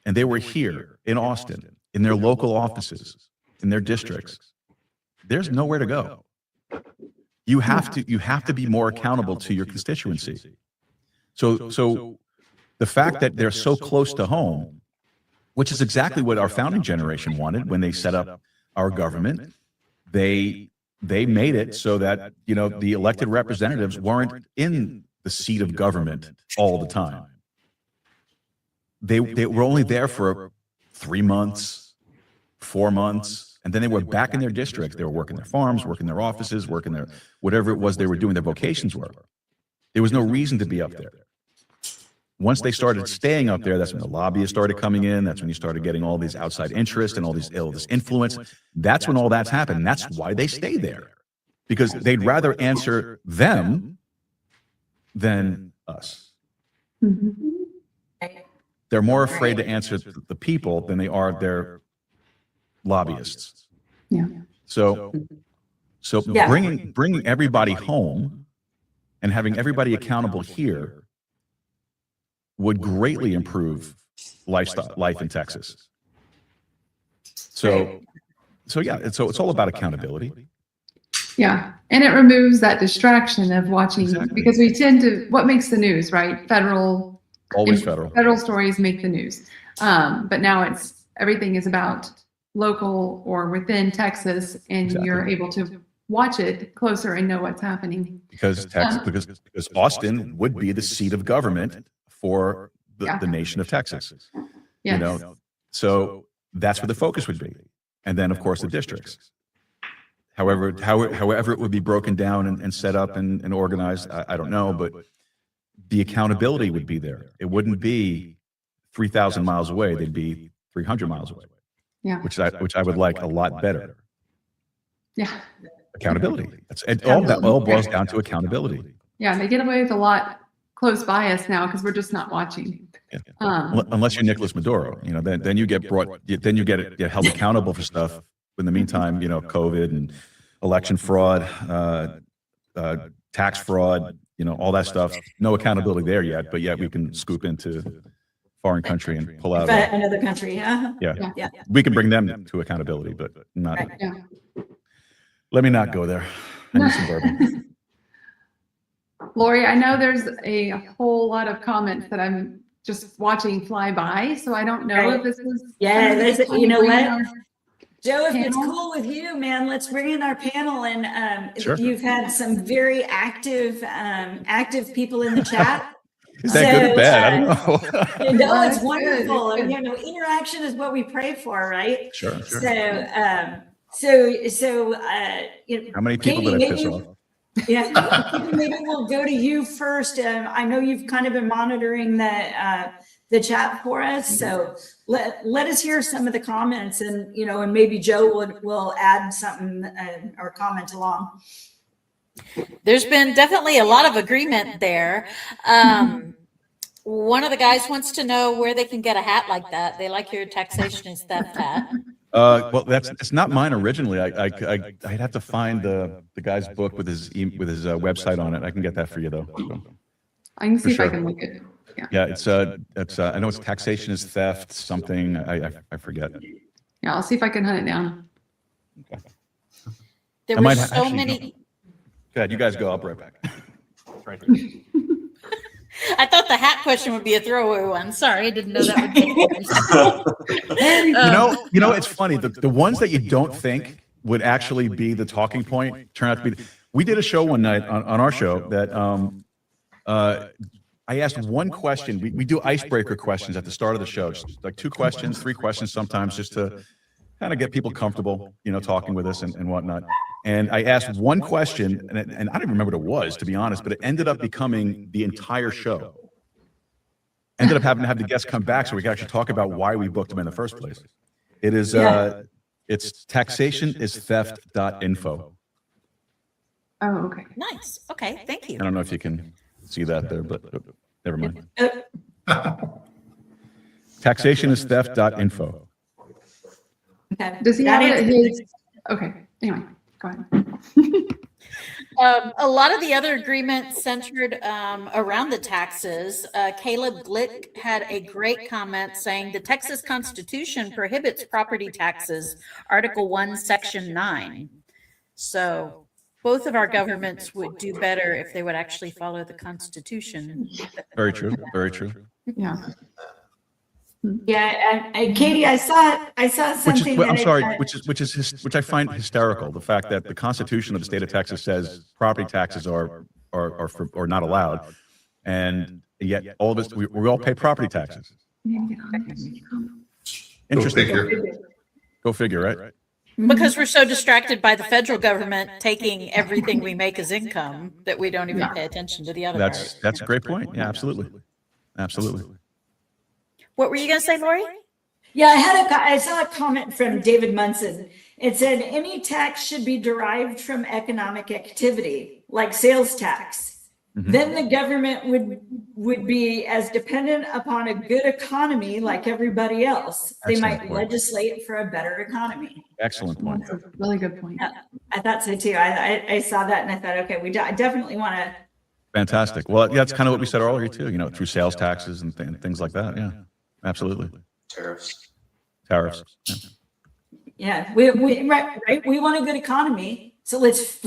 and they were here in Austin, in their local offices, in their districts, there's nowhere to go. You have to be more accountable to your constituency. So the fact that they're so close to home, which is exactly what our founding generation wanted when they set up our government, they made it so that, you know, the elected representatives weren't in the seat of government all the time. They were only there for 3 months, 4 months, and then they were back in their districts. They were working their farms, working their offices, working their whatever it was they were doing, their vocations were. There was no reason to be up there. Once they started staying up there, that's when the lobbyists started coming in. That's when you started getting all these outside interest and all this influence. That's when all that's happened. And that's why they stay there, because they'd rather answer them than us. They're more afraid to answer the people than they are their lobbyists. Yeah. So bringing everybody home and having everybody accountable here would greatly improve life in Texas. So yeah, it's all about accountability. Yeah. And it removes that distraction of watching, because we tend to, what makes the news, right? Always federal. Federal stories make the news. But now everything is about local or within Texas, and you're able to watch it closer and know what's happening. Because Austin would be the seat of government for the nation of Texas. Yes. You know, so that's where the focus would be. And then of course the districts. However it would be broken down and set up and organized, I don't know, but the accountability would be there. It wouldn't be 3,000 miles away. They'd be 300 miles away. Yeah. Which I would like a lot better. Yeah. Accountability. It all boils down to accountability. Yeah. They get away with a lot close by us now because we're just not watching. Yeah. Unless you're Nicolas Maduro, you know, then you get held accountable for stuff. In the meantime, you know, COVID and election fraud, tax fraud, you know, all that stuff. No accountability there yet, but yet we can scoop into foreign country and pull out Another country. Yeah. We can bring them to accountability, but not. Right. Yeah. Let me not go there. I need some bourbon. Lori, I know there's a whole lot of comments that I'm just watching fly by, so I don't know if this is. Yeah, you know what? Joe, if panel? it's cool with you, man, let's bring in our panel. And Sure. You've had some very active people in the chat. Is that good or bad? I don't know. No, it's Good, wonderful. it's good. You know, interaction is what we pray for, right? Sure. So, you know, How many people Katie, did I piss off? Yeah, Katie, maybe we'll go to you first. I know you've kind of been monitoring the chat for us, so let us hear some of the comments, and you know, and maybe Joe will add something or comment along. There's been definitely a lot of agreement there. One of the guys wants to know where they can get a hat like that. They like your taxation is theft hat. Well, it's not mine originally. I'd have to find the guy's book with his website on it. I can get that for you though. So, I can see if I sure. can look at it. yeah, it's I know it's taxation is theft something. I forget. Yeah, I'll see if I can hunt it down. There I were might so actually many. Go ahead, you guys go. I'll be right back. Right here. I thought the hat question would be a throwaway one. Sorry, I didn't know that would be. You know, it's funny. The ones that you don't think would actually be the talking point turn out to be. We did a show one night on our show that I asked one question. We do icebreaker questions at the start of the show, just like 2 questions, 3 questions sometimes, just to kind of get people comfortable, you know, talking with us and whatnot. And I asked one question, and I don't even remember what it was, to be honest, but it ended up becoming the entire show. Ended up having to have the guests come back so we could actually talk about why we booked them in the first place. It is, it's taxationistheft.info. Oh, okay. Nice. Okay, thank you. I don't know if you can see that there, but never mind. Taxationistheft.info. Okay. Does he That have it at answers- his? Okay. Anyway, go ahead. A lot of the other agreements centered around the taxes. Caleb Glick had a great comment saying the Texas Constitution prohibits property taxes, Article 1, Section 9. So both of our governments would do better if they would actually follow the Constitution. Very true. Very true. Yeah. Yeah, and Katie, I saw Which something is, that I'm sorry, which I find hysterical. The fact that the Constitution of the state of Texas says property taxes are not allowed, and yet all of us we all pay property taxes. Interesting. Go figure, right? Because we're so distracted by the federal government taking everything we make as income that we don't even pay attention to the other part. That's a great point. Yeah, absolutely, absolutely. What were you going to say, Lori? Yeah, I saw a comment from David Munson. It said any tax should be derived from economic activity, like sales tax. Then the government would be as dependent upon a good economy like everybody else. They Excellent might point. legislate for a better economy. Excellent point. That's a really good point. I thought so too. I saw that and I thought, okay, I definitely want to. Fantastic. Well, yeah, that's kind of what we said earlier too. You know, through sales taxes and things like that. Yeah, absolutely. Tariffs. Tariffs. Yeah. Yeah, right. We want a good economy, so let's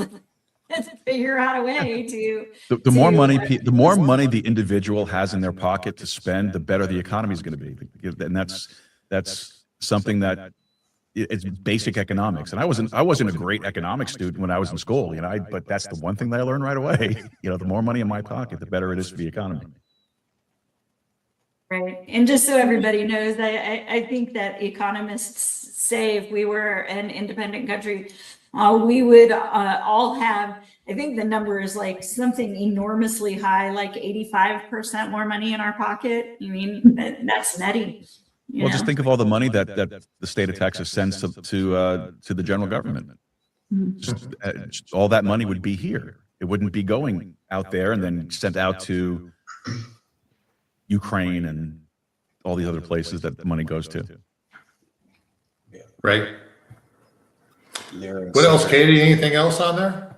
figure out a way to. The more money, the more money the individual has in their pocket to spend, the better the economy is going to be, and that's something that it's basic economics. And I wasn't a great economics student when I was in school, you know. But that's the one thing that I learned right away. You know, the more money in my pocket, the better it is for the economy. Right. And just so everybody knows, I think that economists say if we were an independent country, we would all have, I think the number is like something enormously high, like 85% more money in our pocket. I mean, that's nutty. Well, just think of all the money that the state of Texas sends to the general government. Just, all that money would be here. It wouldn't be going out there and then sent out to Ukraine and all these other places that the money goes to. Right. What else, Katie? Anything else on there?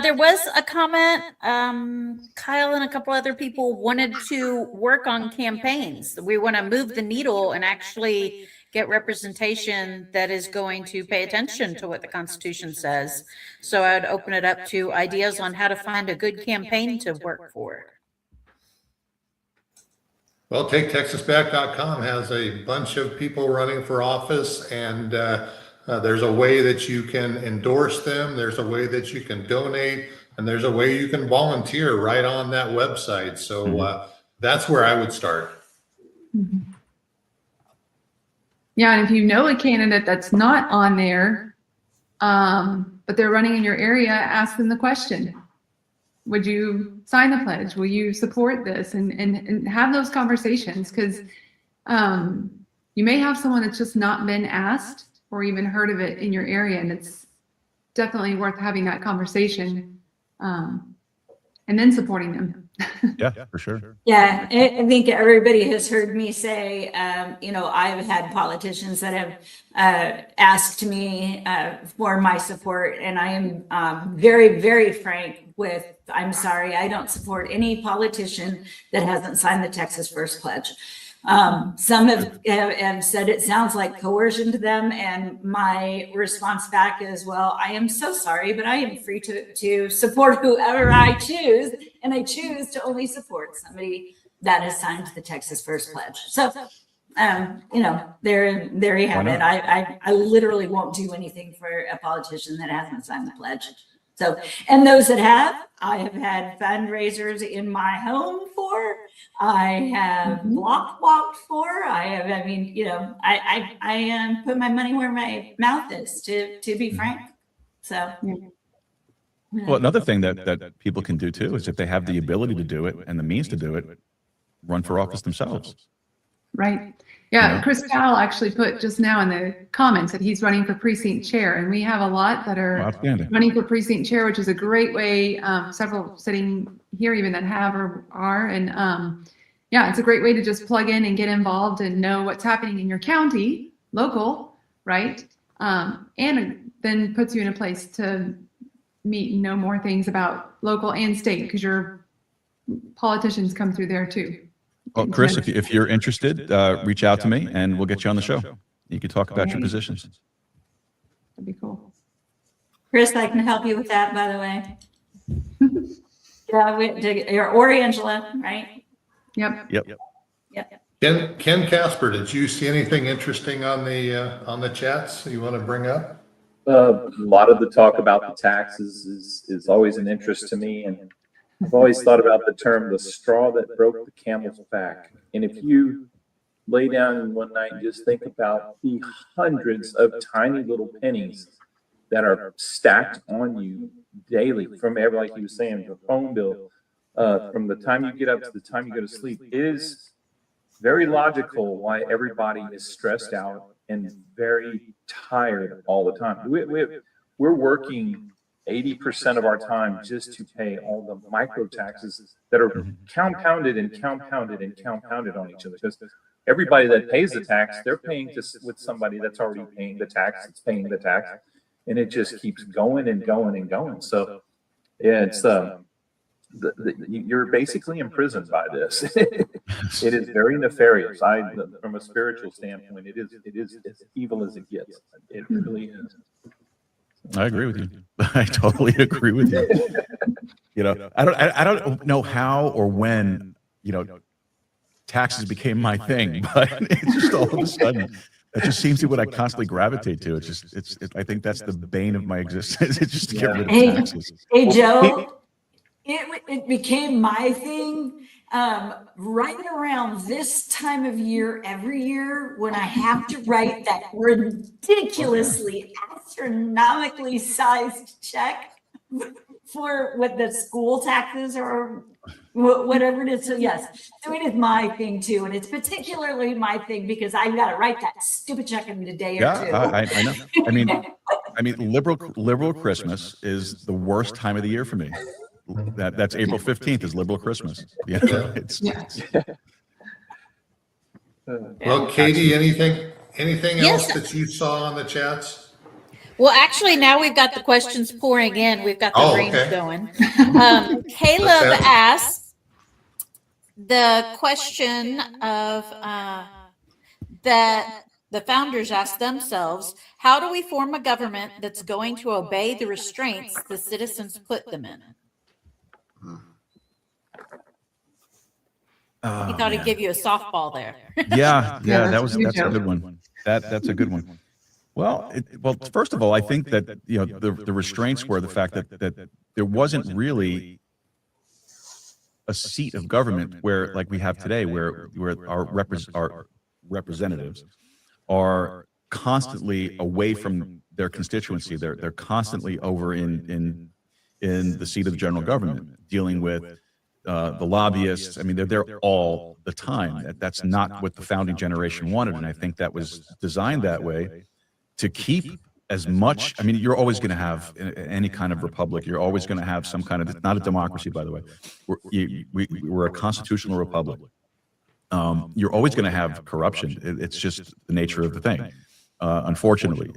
There was a comment. Kyle and a couple other people wanted to work on campaigns. We want to move the needle and actually get representation that is going to pay attention to what the Constitution says. So I'd open it up to ideas on how to find a good campaign to work for. Well, TakeTexasBack.com has a bunch of people running for office, and there's a way that you can endorse them. There's a way that you can donate, and there's a way you can volunteer right on that website. So that's where I would start. Yeah, and if you know a candidate that's not on there, but they're running in your area, ask them the question. Would you sign the pledge? Will you support this? And have those conversations, because you may have someone that's just not been asked or even heard of it in your area, and it's definitely worth having that conversation and then supporting them. Yeah, for sure. Yeah, I think everybody has heard me say, I've had politicians that have asked me for my support, and I am very, very frank with, I'm sorry, I don't support any politician that hasn't signed the Texas First Pledge. Some have said it sounds like coercion to them, and my response back is, well, I am so sorry, but I am free to support whoever I choose, and I choose to only support somebody that has signed the Texas First Pledge. So, there you have it. I literally won't do anything for a politician that hasn't signed the pledge. So, and those that have, I have had fundraisers in my home for, I have block walked for, I put my money where my mouth is, to be frank. So. Well, another thing that people can do too is, if they have the ability to do it and the means to do it, run for office themselves. Right. Yeah. Chris Powell actually put just now in the comments that he's running for precinct chair, and we have a lot that are running for precinct chair, which is a great way. Several sitting here even that have or are, and it's a great way to just plug in and get involved and know what's happening in your county, local, right? And then puts you in a place to meet and know more things about local and state, because your politicians come through there too. Well, Chris, if you're interested, reach out to me and we'll get you on the show. You can talk about your positions. That'd be cool. Chris, I can help you with that, by the way. Yeah, or Angela, right? Yep. Yep. Ken Casper, did you see anything interesting on the chats you want to bring up? A lot of the talk about the taxes is always an interest to me, and I've always thought about the term, the straw that broke the camel's back. And if you lay down one night and just think about the hundreds of tiny little pennies that are stacked on you daily from every, like you were saying, the phone bill, from the time you get up to the time you go to sleep, it is very logical why everybody is stressed out and very tired all the time. We're working 80% of our time just to pay all the micro taxes that are compounded and compounded and compounded on each other. Because everybody that pays the tax, they're paying with somebody that's already paying the tax, that's paying the tax, and it just keeps going and going and going. So yeah, it's you're basically imprisoned by this. It is very nefarious. From a spiritual standpoint, it is as evil as it gets. It really is. I agree with you. I totally agree with you. You know, I don't know how or when, you know, taxes became my thing, but it's just all of a sudden, it just seems to be what I constantly gravitate to. I think that's the bane of my existence. It's just to get rid of taxes. Hey, Joe, it became my thing right around this time of year every year when I have to write that ridiculously astronomically sized check for what the school taxes or whatever it is. So yes, so it is my thing too. And it's particularly my thing because I've got to write that stupid check in a day or two. I know. I mean, liberal Christmas is the worst time of the year for me. That's April 15th is liberal Christmas. Yeah. Well, Katie, anything Yes. else that you saw on the chats? Well, actually, now we've got the questions pouring in. We've got the range going. Caleb asks the question of that the founders asked themselves, how do we form a government that's going to obey the restraints the citizens put them in? He thought he'd give you a softball there. Yeah, that's a good one. That's a good one. Well, first of all, I think that the restraints were the fact that there wasn't really a seat of government where, like we have today, where our representatives are constantly away from their constituency. They're constantly over in the seat of the general government, dealing with the lobbyists. I mean, they're there all the time. That's not what the founding generation wanted, and I think that was designed that way to keep as much. I mean, you're always going to have any kind of republic. You're always going to have some kind of, not a democracy, by the way. We're a constitutional republic. You're always going to have corruption. It's just the nature of the thing, unfortunately.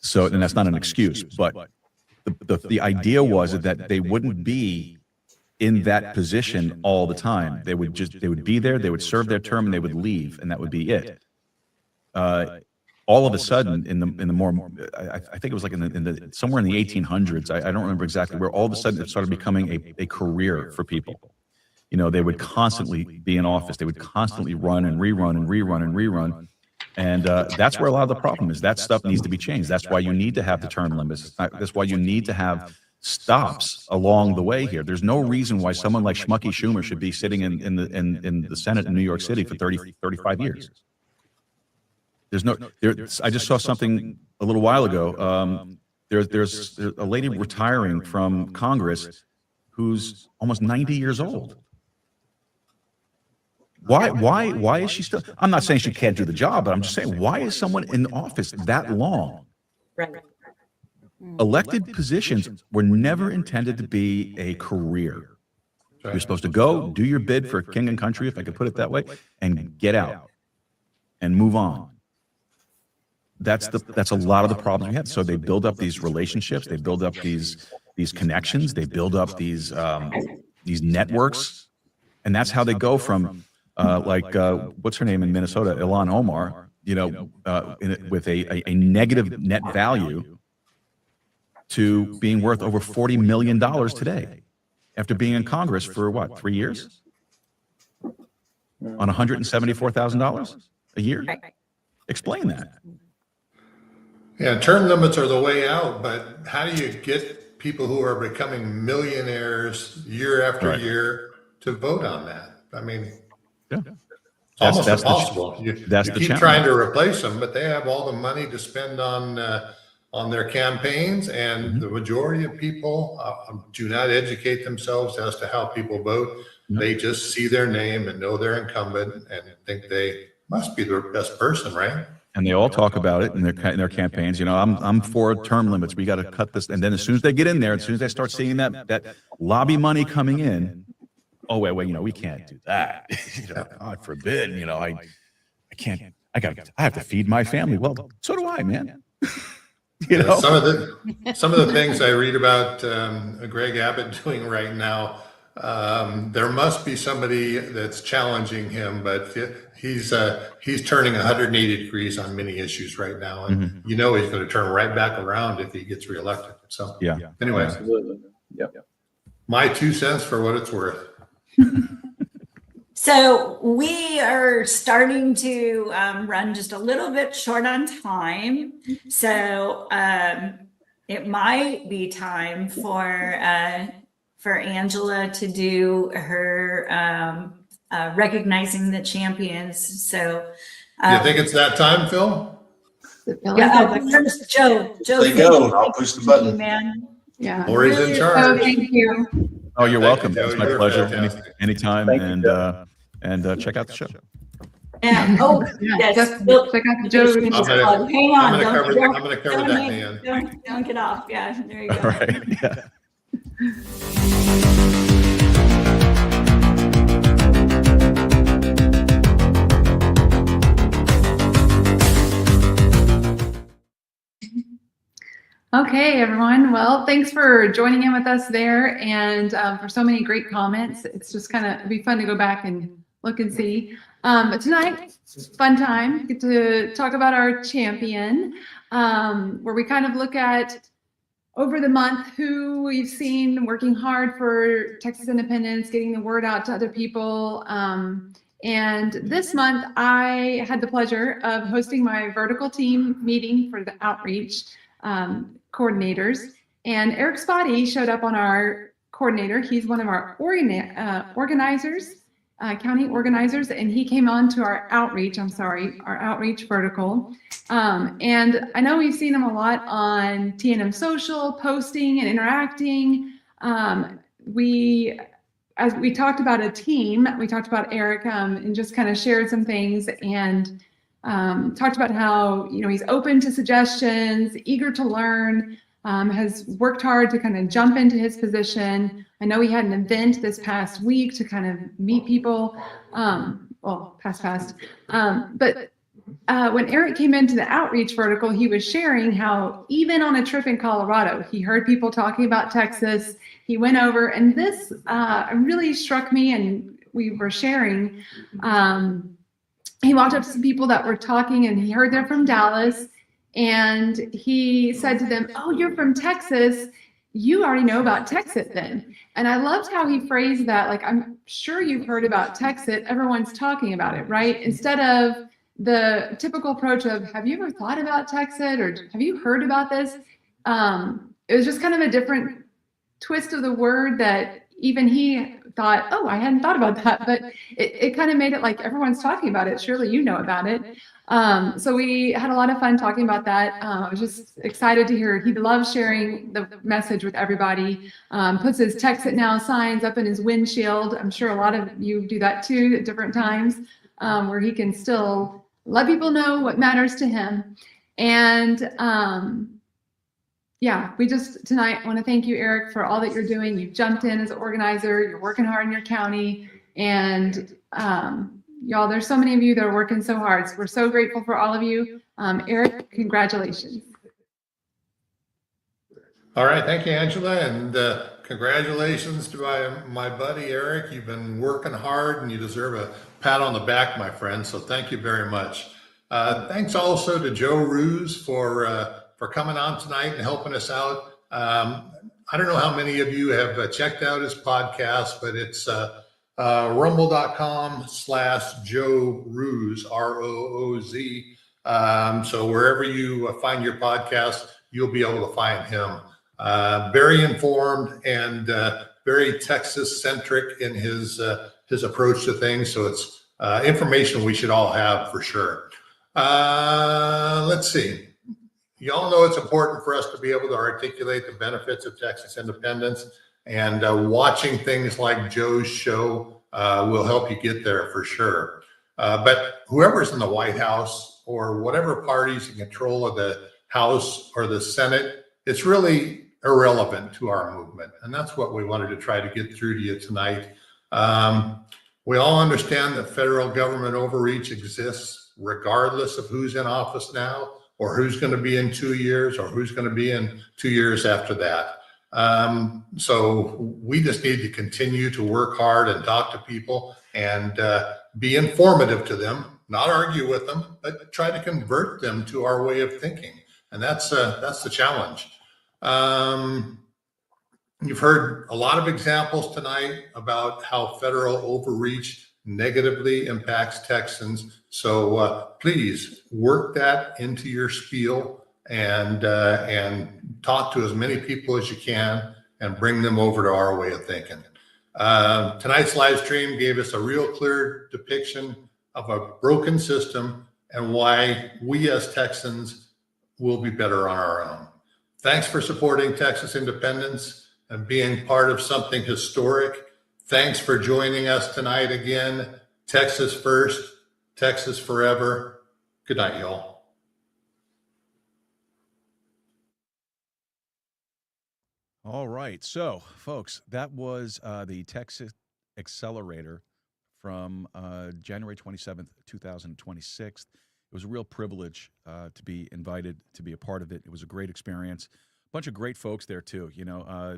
So, and that's not an excuse, but the idea was that they wouldn't be in that position all the time. They would be there, they would serve their term, and they would leave, and that would be it. All of a sudden, in the more, I think it was like in the somewhere in the 1800s. I don't remember exactly where. All of a sudden, it started becoming a career for people. You know, they would constantly be in office. They would constantly run and rerun and rerun and rerun. And that's where a lot of the problem is. That stuff needs to be changed. That's why you need to have the term limits. That's why you need to have stops along the way here. There's no reason why someone like Schmucky Schumer should be sitting in the Senate in New York City for 35 years. I just saw something a little while ago. There's a lady retiring from Congress who's almost 90 years old. Why is she still? I'm not saying she can't do the job, but I'm just saying, why is someone in office that long? Right. Elected positions were never intended to be a career. You're supposed to go, do your bid for king and country, if I could put it that way, and get out and move on. That's a lot of the problems we have. So they build up these relationships, they build up these connections, they build up these networks, and that's how they go from what's her name in Minnesota, Ilhan Omar, with a negative net value to being worth over $40 million today after being in Congress for what, 3 years? On $174,000 a year? Explain that. Yeah, term limits are the way out, but how do you get people who are becoming millionaires year after year to vote on that? I mean, Yeah. it's almost impossible. You keep trying to replace them, but they have all the money to spend on their campaigns, and the majority of people do not educate themselves as to how people vote. They just see their name and know their incumbent and think they must be the best person, right? And they all talk about it in their campaigns. You know, I'm for term limits. We got to cut this. And then as soon as they get in there, as soon as they start seeing that lobby money coming in, oh wait, you know, we can't do that. You know, God forbid. You know, I can't. I have to feed my family. Well, so do I, man. You know, some of the things I read about Greg Abbott doing right now. There must be somebody that's challenging him, but he's turning 180 degrees on many issues right now, and you know he's going to turn right back around if he gets reelected. So anyway, Absolutely. Yep. my 2 cents for what it's worth. So we are starting to run just a little bit short on time. So it might be time for Angela to do her recognizing the champions. So You think it's that time, Phil? but first, Joe, There you go. I'll push the button. man. Yeah. Lori's in Oh, charge. thank you. oh, you're welcome. Joe. It's my You're pleasure. fantastic. Anytime. Thank you, And check out the show. Yeah. Oh, Yeah, yes. just Bill- check out the Joe Rooz I'm Show. gonna- Hang on. I'm Don't gonna cover that man. Don't get off. Yeah, there you go. All right. Yeah. Okay, everyone. Well, thanks for joining in with us there and for so many great comments. It's just it'd be fun to go back and look and see. But tonight, fun time, get to talk about our champion, where we kind of look at over the month who we've seen working hard for Texas independence, getting the word out to other people. And this month, I had the pleasure of hosting my vertical team meeting for the outreach coordinators. And Eric Spotty showed up on our coordinator. He's one of our organizers, county organizers, and he came on to our outreach vertical. And I know we've seen him a lot on TNM social, posting and interacting. As we talked about a team, we talked about Eric and just kind of shared some things and talked about how, you know, he's open to suggestions, eager to learn, has worked hard to kind of jump into his position. I know he had an event this past week to kind of meet people, but when Eric came into the outreach vertical, he was sharing how even on a trip in Colorado, he heard people talking about Texas. He went over, and this really struck me, and we were sharing. He walked up to some people that were talking, and he heard they're from Dallas, and he said to them, "Oh, you're from Texas. You already know about TEXIT then." And I loved how he phrased that. Like, I'm sure you've heard about TEXIT. Everyone's talking about it, right? Instead of the typical approach of, have you ever thought about TEXIT, or have you heard about this? It was just kind of a different twist of the word that even he thought, oh, I hadn't thought about that, but it kind of made it like everyone's talking about it. Surely you know about it. So we had a lot of fun talking about that. I was just excited to hear he loves sharing the message with everybody. Puts his TEXIT Now signs up in his windshield. I'm sure a lot of you do that too at different times, where he can still let people know what matters to him. And yeah, we just tonight want to thank you, Eric, for all that you're doing. You've jumped in as an organizer. You're working hard in your county, and y'all, there's so many of you that are working so hard. So we're so grateful for all of you. Eric, congratulations. All right, thank you, Angela, and congratulations to my buddy Eric. You've been working hard, and you deserve a pat on the back, my friend. So thank you very much. Thanks also to Joe Rooz for coming on tonight and helping us out. I don't know how many of you have checked out his podcast, but it's rumble.com/Joe Rooz, Rooz. So wherever you find your podcast, you'll be able to find him. Very informed and very Texas centric in his approach to things. So it's information we should all have for sure. Let's see. You all know it's important for us to be able to articulate the benefits of Texas independence, and watching things like Joe's show will help you get there for sure. But whoever's in the White House or whatever party's in control of the House or the Senate, it's really irrelevant to our movement. And that's what we wanted to try to get through to you tonight. We all understand that federal government overreach exists regardless of who's in office now, or who's going to be in 2 years, or who's going to be in 2 years after that. So we just need to continue to work hard and talk to people and be informative to them, not argue with them, but try to convert them to our way of thinking. And that's the challenge. You've heard a lot of examples tonight about how federal overreach negatively impacts Texans. So please work that into your spiel and talk to as many people as you can and bring them over to our way of thinking. Tonight's live stream gave us a real clear depiction of a broken system and why we as Texans will be better on our own. Thanks for supporting Texas independence and being part of something historic. Thanks for joining us tonight again. Texas first, Texas forever. Good night, y'all. All right. So, folks, that was the TEXIT Accelerator from January 27th, 2026. It was a real privilege to be invited to be a part of it. It was a great experience. A bunch of great folks there, too. You know,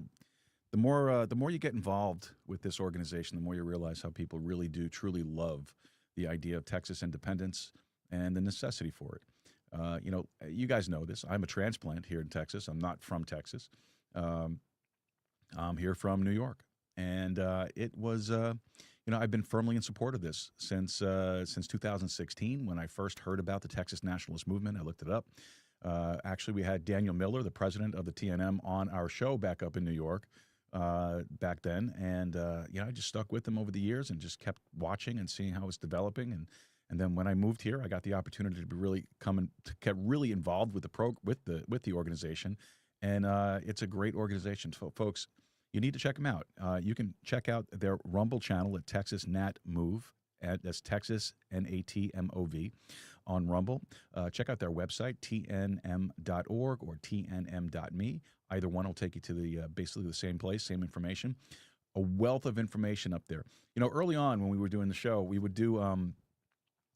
the more you get involved with this organization, the more you realize how people really do truly love the idea of Texas independence and the necessity for it. You know, you guys know this. I'm a transplant here in Texas. I'm not from Texas. I'm here from New York, and it was, you know, I've been firmly in support of this since 2016 when I first heard about the Texas nationalist movement. I looked it up. Actually, we had Daniel Miller, the president of the TNM, on our show back up in New York back then, and you know, I just stuck with him over the years and just kept watching and seeing how it's developing. And then when I moved here, I got the opportunity to be really get really involved with the organization. And it's a great organization. So, folks, you need to check them out. You can check out their Rumble channel at Texas Nat Move. That's Texas NATMOV on Rumble. Check out their website, tnm.org or tnm.me. Either one will take you to the basically the same place, same information. A wealth of information up there. You know, early on when we were doing the show, we would do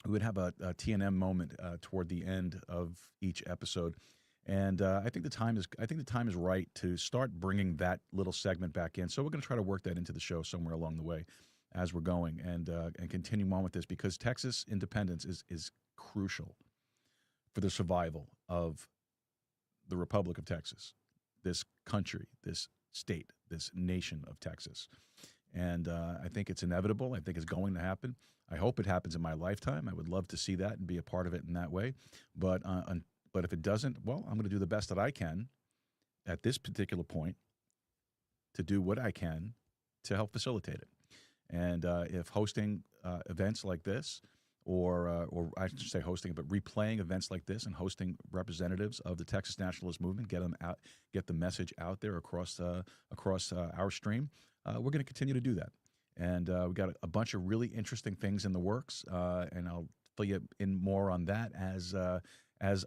we would have a TNM moment toward the end of each episode. And I think the time is right to start bringing that little segment back in. So we're going to try to work that into the show somewhere along the way as we're going and continue on with this, because Texas independence is crucial for the survival of the Republic of Texas, this country, this state, this nation of Texas. And I think it's inevitable. I think it's going to happen. I hope it happens in my lifetime. I would love to see that and be a part of it in that way. But if it doesn't, well, I'm going to do the best that I can at this particular point to do what I can to help facilitate it. And if hosting events like this, or I should say hosting, but replaying events like this and hosting representatives of the Texas nationalist movement, get them out, get the message out there across our stream, we're going to continue to do that. And we've got a bunch of really interesting things in the works, and I'll fill you in more on that as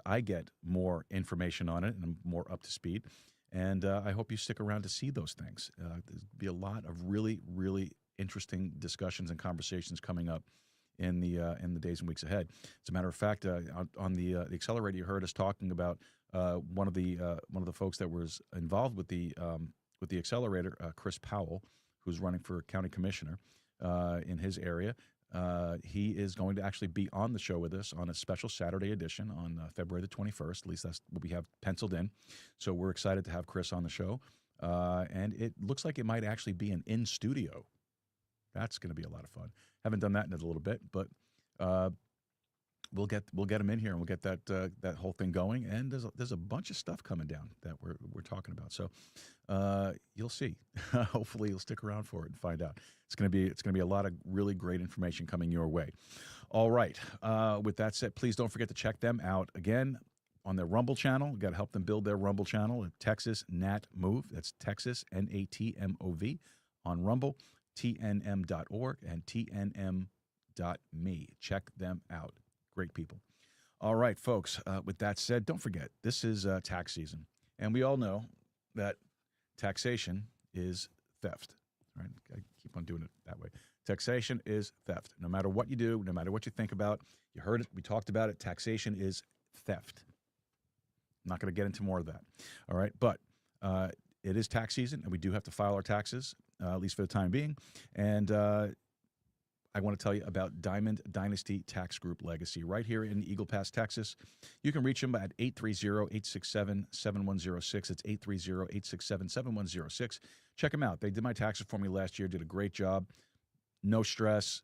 I get more information on it and I'm more up to speed. And I hope you stick around to see those things. There'll be a lot of really, really interesting discussions and conversations coming up in the days and weeks ahead. As a matter of fact, on the Accelerator, you heard us talking about one of the folks that was involved with the Accelerator, Chris Powell, who's running for county commissioner in his area. He is going to actually be on the show with us on a special Saturday edition on February the 21st. At least that's what we have penciled in. So we're excited to have Chris on the show. And it looks like it might actually be an in-studio. That's going to be a lot of fun. Haven't done that in a little bit, but we'll get him in here and we'll get that whole thing going. And there's a bunch of stuff coming down that we're talking about. So you'll see. Hopefully you'll stick around for it and find out. It's going to be a lot of really great information coming your way. All right. With that said, please don't forget to check them out again on their Rumble channel. We've got to help them build their Rumble channel at Texas Nat Move. That's Texas NATMOV on Rumble, TNM.org and TNM.me. Check them out. Great people. All right, folks. With that said, don't forget, this is tax season. And we all know that taxation is theft. All right? I keep on doing it that way. Taxation is theft. No matter what you do, no matter what you think about, you heard it, we talked about it, taxation is theft. I'm not going to get into more of that. All right? But it is tax season, and we do have to file our taxes, at least for the time being. And I want to tell you about Diamond Dynasty Tax Group Legacy right here in Eagle Pass, Texas. You can reach them at 830-867-7106. It's 830-867-7106. Check them out. They did my taxes for me last year, did a great job. No stress,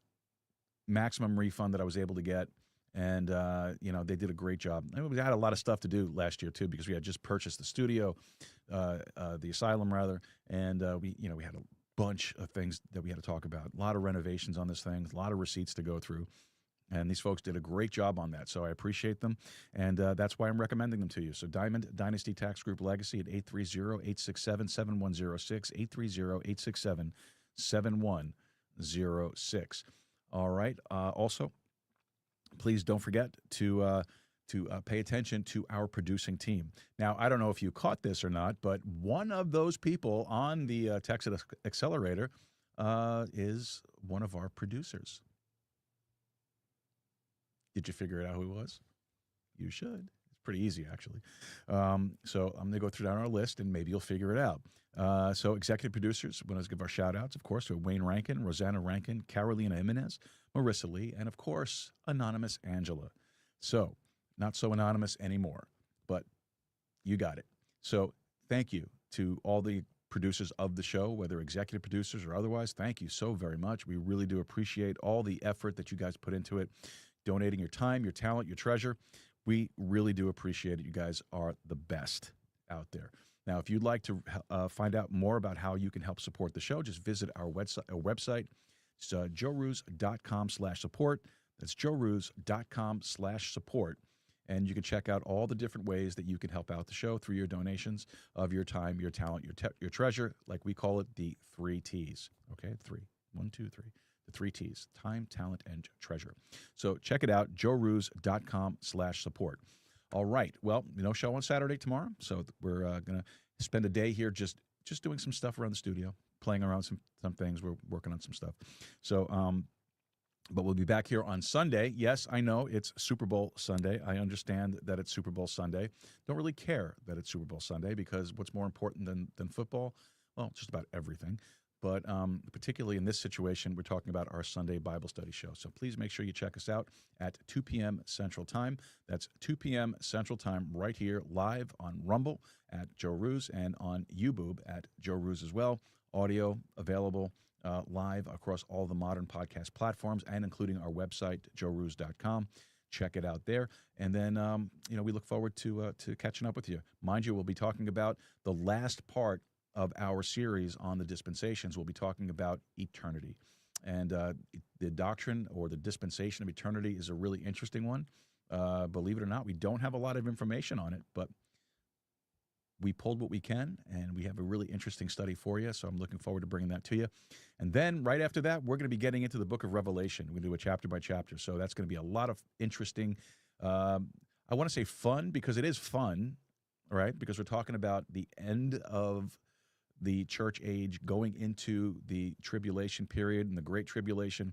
maximum refund that I was able to get. And, they did a great job. And we had a lot of stuff to do last year, too, because we had just purchased the studio, the asylum, rather. And, we had a bunch of things that we had to talk about. A lot of renovations on this thing, a lot of receipts to go through. And these folks did a great job on that. So I appreciate them. And that's why I'm recommending them to you. So Diamond Dynasty Tax Group Legacy at 830-867-7106, 830-867-7106. All right. Also, please don't forget to pay attention to our producing team. Now, I don't know if you caught this or not, but one of those people on the TEXIT Accelerator is one of our producers. Did you figure it out who he was? You should. It's pretty easy, actually. So I'm going to go through down our list, and maybe you'll figure it out. So executive producers, we want to give our shout-outs, of course, to Wayne Rankin, Rosanna Rankin, Carolina Jimenez, Marissa Lee, and, of course, Anonymous Angela. So not so anonymous anymore, but you got it. So thank you to all the producers of the show, whether executive producers or otherwise. Thank you so very much. We really do appreciate all the effort that you guys put into it, donating your time, your talent, your treasure. We really do appreciate it. You guys are the best out there. Now, if you'd like to find out more about how you can help support the show, just visit our website. It's joerooz.com/support. That's joerooz.com/support. And you can check out all the different ways that you can help out the show through your donations of your time, your talent, your treasure, like we call it, the 3 T's. Okay, 3. 1, 2, 3. The 3 T's: time, talent, and treasure. So check it out, joerooz.com/support. All right. Well, no show on Saturday tomorrow, so we're going to spend a day here just doing some stuff around the studio, playing around some things. We're working on some stuff. So, but we'll be back here on Sunday. Yes, I know it's Super Bowl Sunday. I understand that it's Super Bowl Sunday. Don't really care that it's Super Bowl Sunday, because what's more important than football? Well, just about everything. But particularly in this situation, we're talking about our Sunday Bible study show. So please make sure you check us out at 2 p.m. Central Time. That's 2 p.m. Central Time right here live on Rumble at Joe Rooz and on YouTube at Joe Rooz as well. Audio available live across all the modern podcast platforms and including our website, joerooz.com. Check it out there. And then, we look forward to catching up with you. Mind you, we'll be talking about the last part of our series on the dispensations. We'll be talking about eternity. And the doctrine or the dispensation of eternity is a really interesting one. Believe it or not, we don't have a lot of information on it, but we pulled what we can, and we have a really interesting study for you, so I'm looking forward to bringing that to you. And then right after that, we're going to be getting into the book of Revelation. We're going to do a chapter by chapter, so that's going to be a lot of interesting, I want to say fun, because it is fun, right? Because we're talking about the end of the church age, going into the tribulation period and the great tribulation,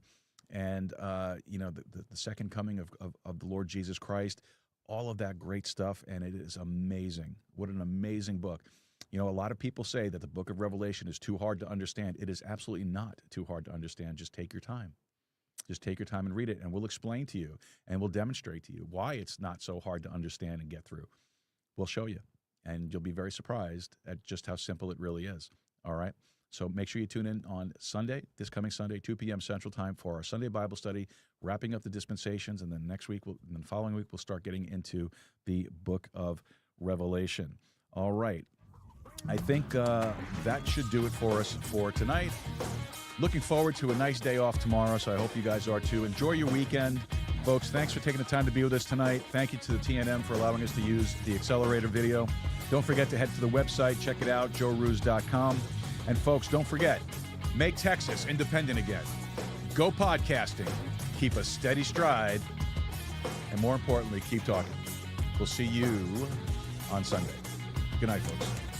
and the second coming of the Lord Jesus Christ, all of that great stuff, and it is amazing. What an amazing book. A lot of people say that the book of Revelation is too hard to understand. It is absolutely not too hard to understand. Just take your time. Just take your time and read it, and we'll explain to you and we'll demonstrate to you why it's not so hard to understand and get through. We'll show you, and you'll be very surprised at just how simple it really is. All right? So make sure you tune in on Sunday, this coming Sunday, 2 p.m. Central Time for our Sunday Bible study, wrapping up the dispensations, and then and then following week, we'll start getting into the book of Revelation. All right. I think that should do it for us for tonight. Looking forward to a nice day off tomorrow, so I hope you guys are too. Enjoy your weekend. Folks, thanks for taking the time to be with us tonight. Thank you to the TNM for allowing us to use the Accelerator video. Don't forget to head to the website, check it out, joerooz.com. And folks, don't forget, make Texas independent again. Go podcasting, keep a steady stride, and more importantly, keep talking. We'll see you on Sunday. Good night, folks.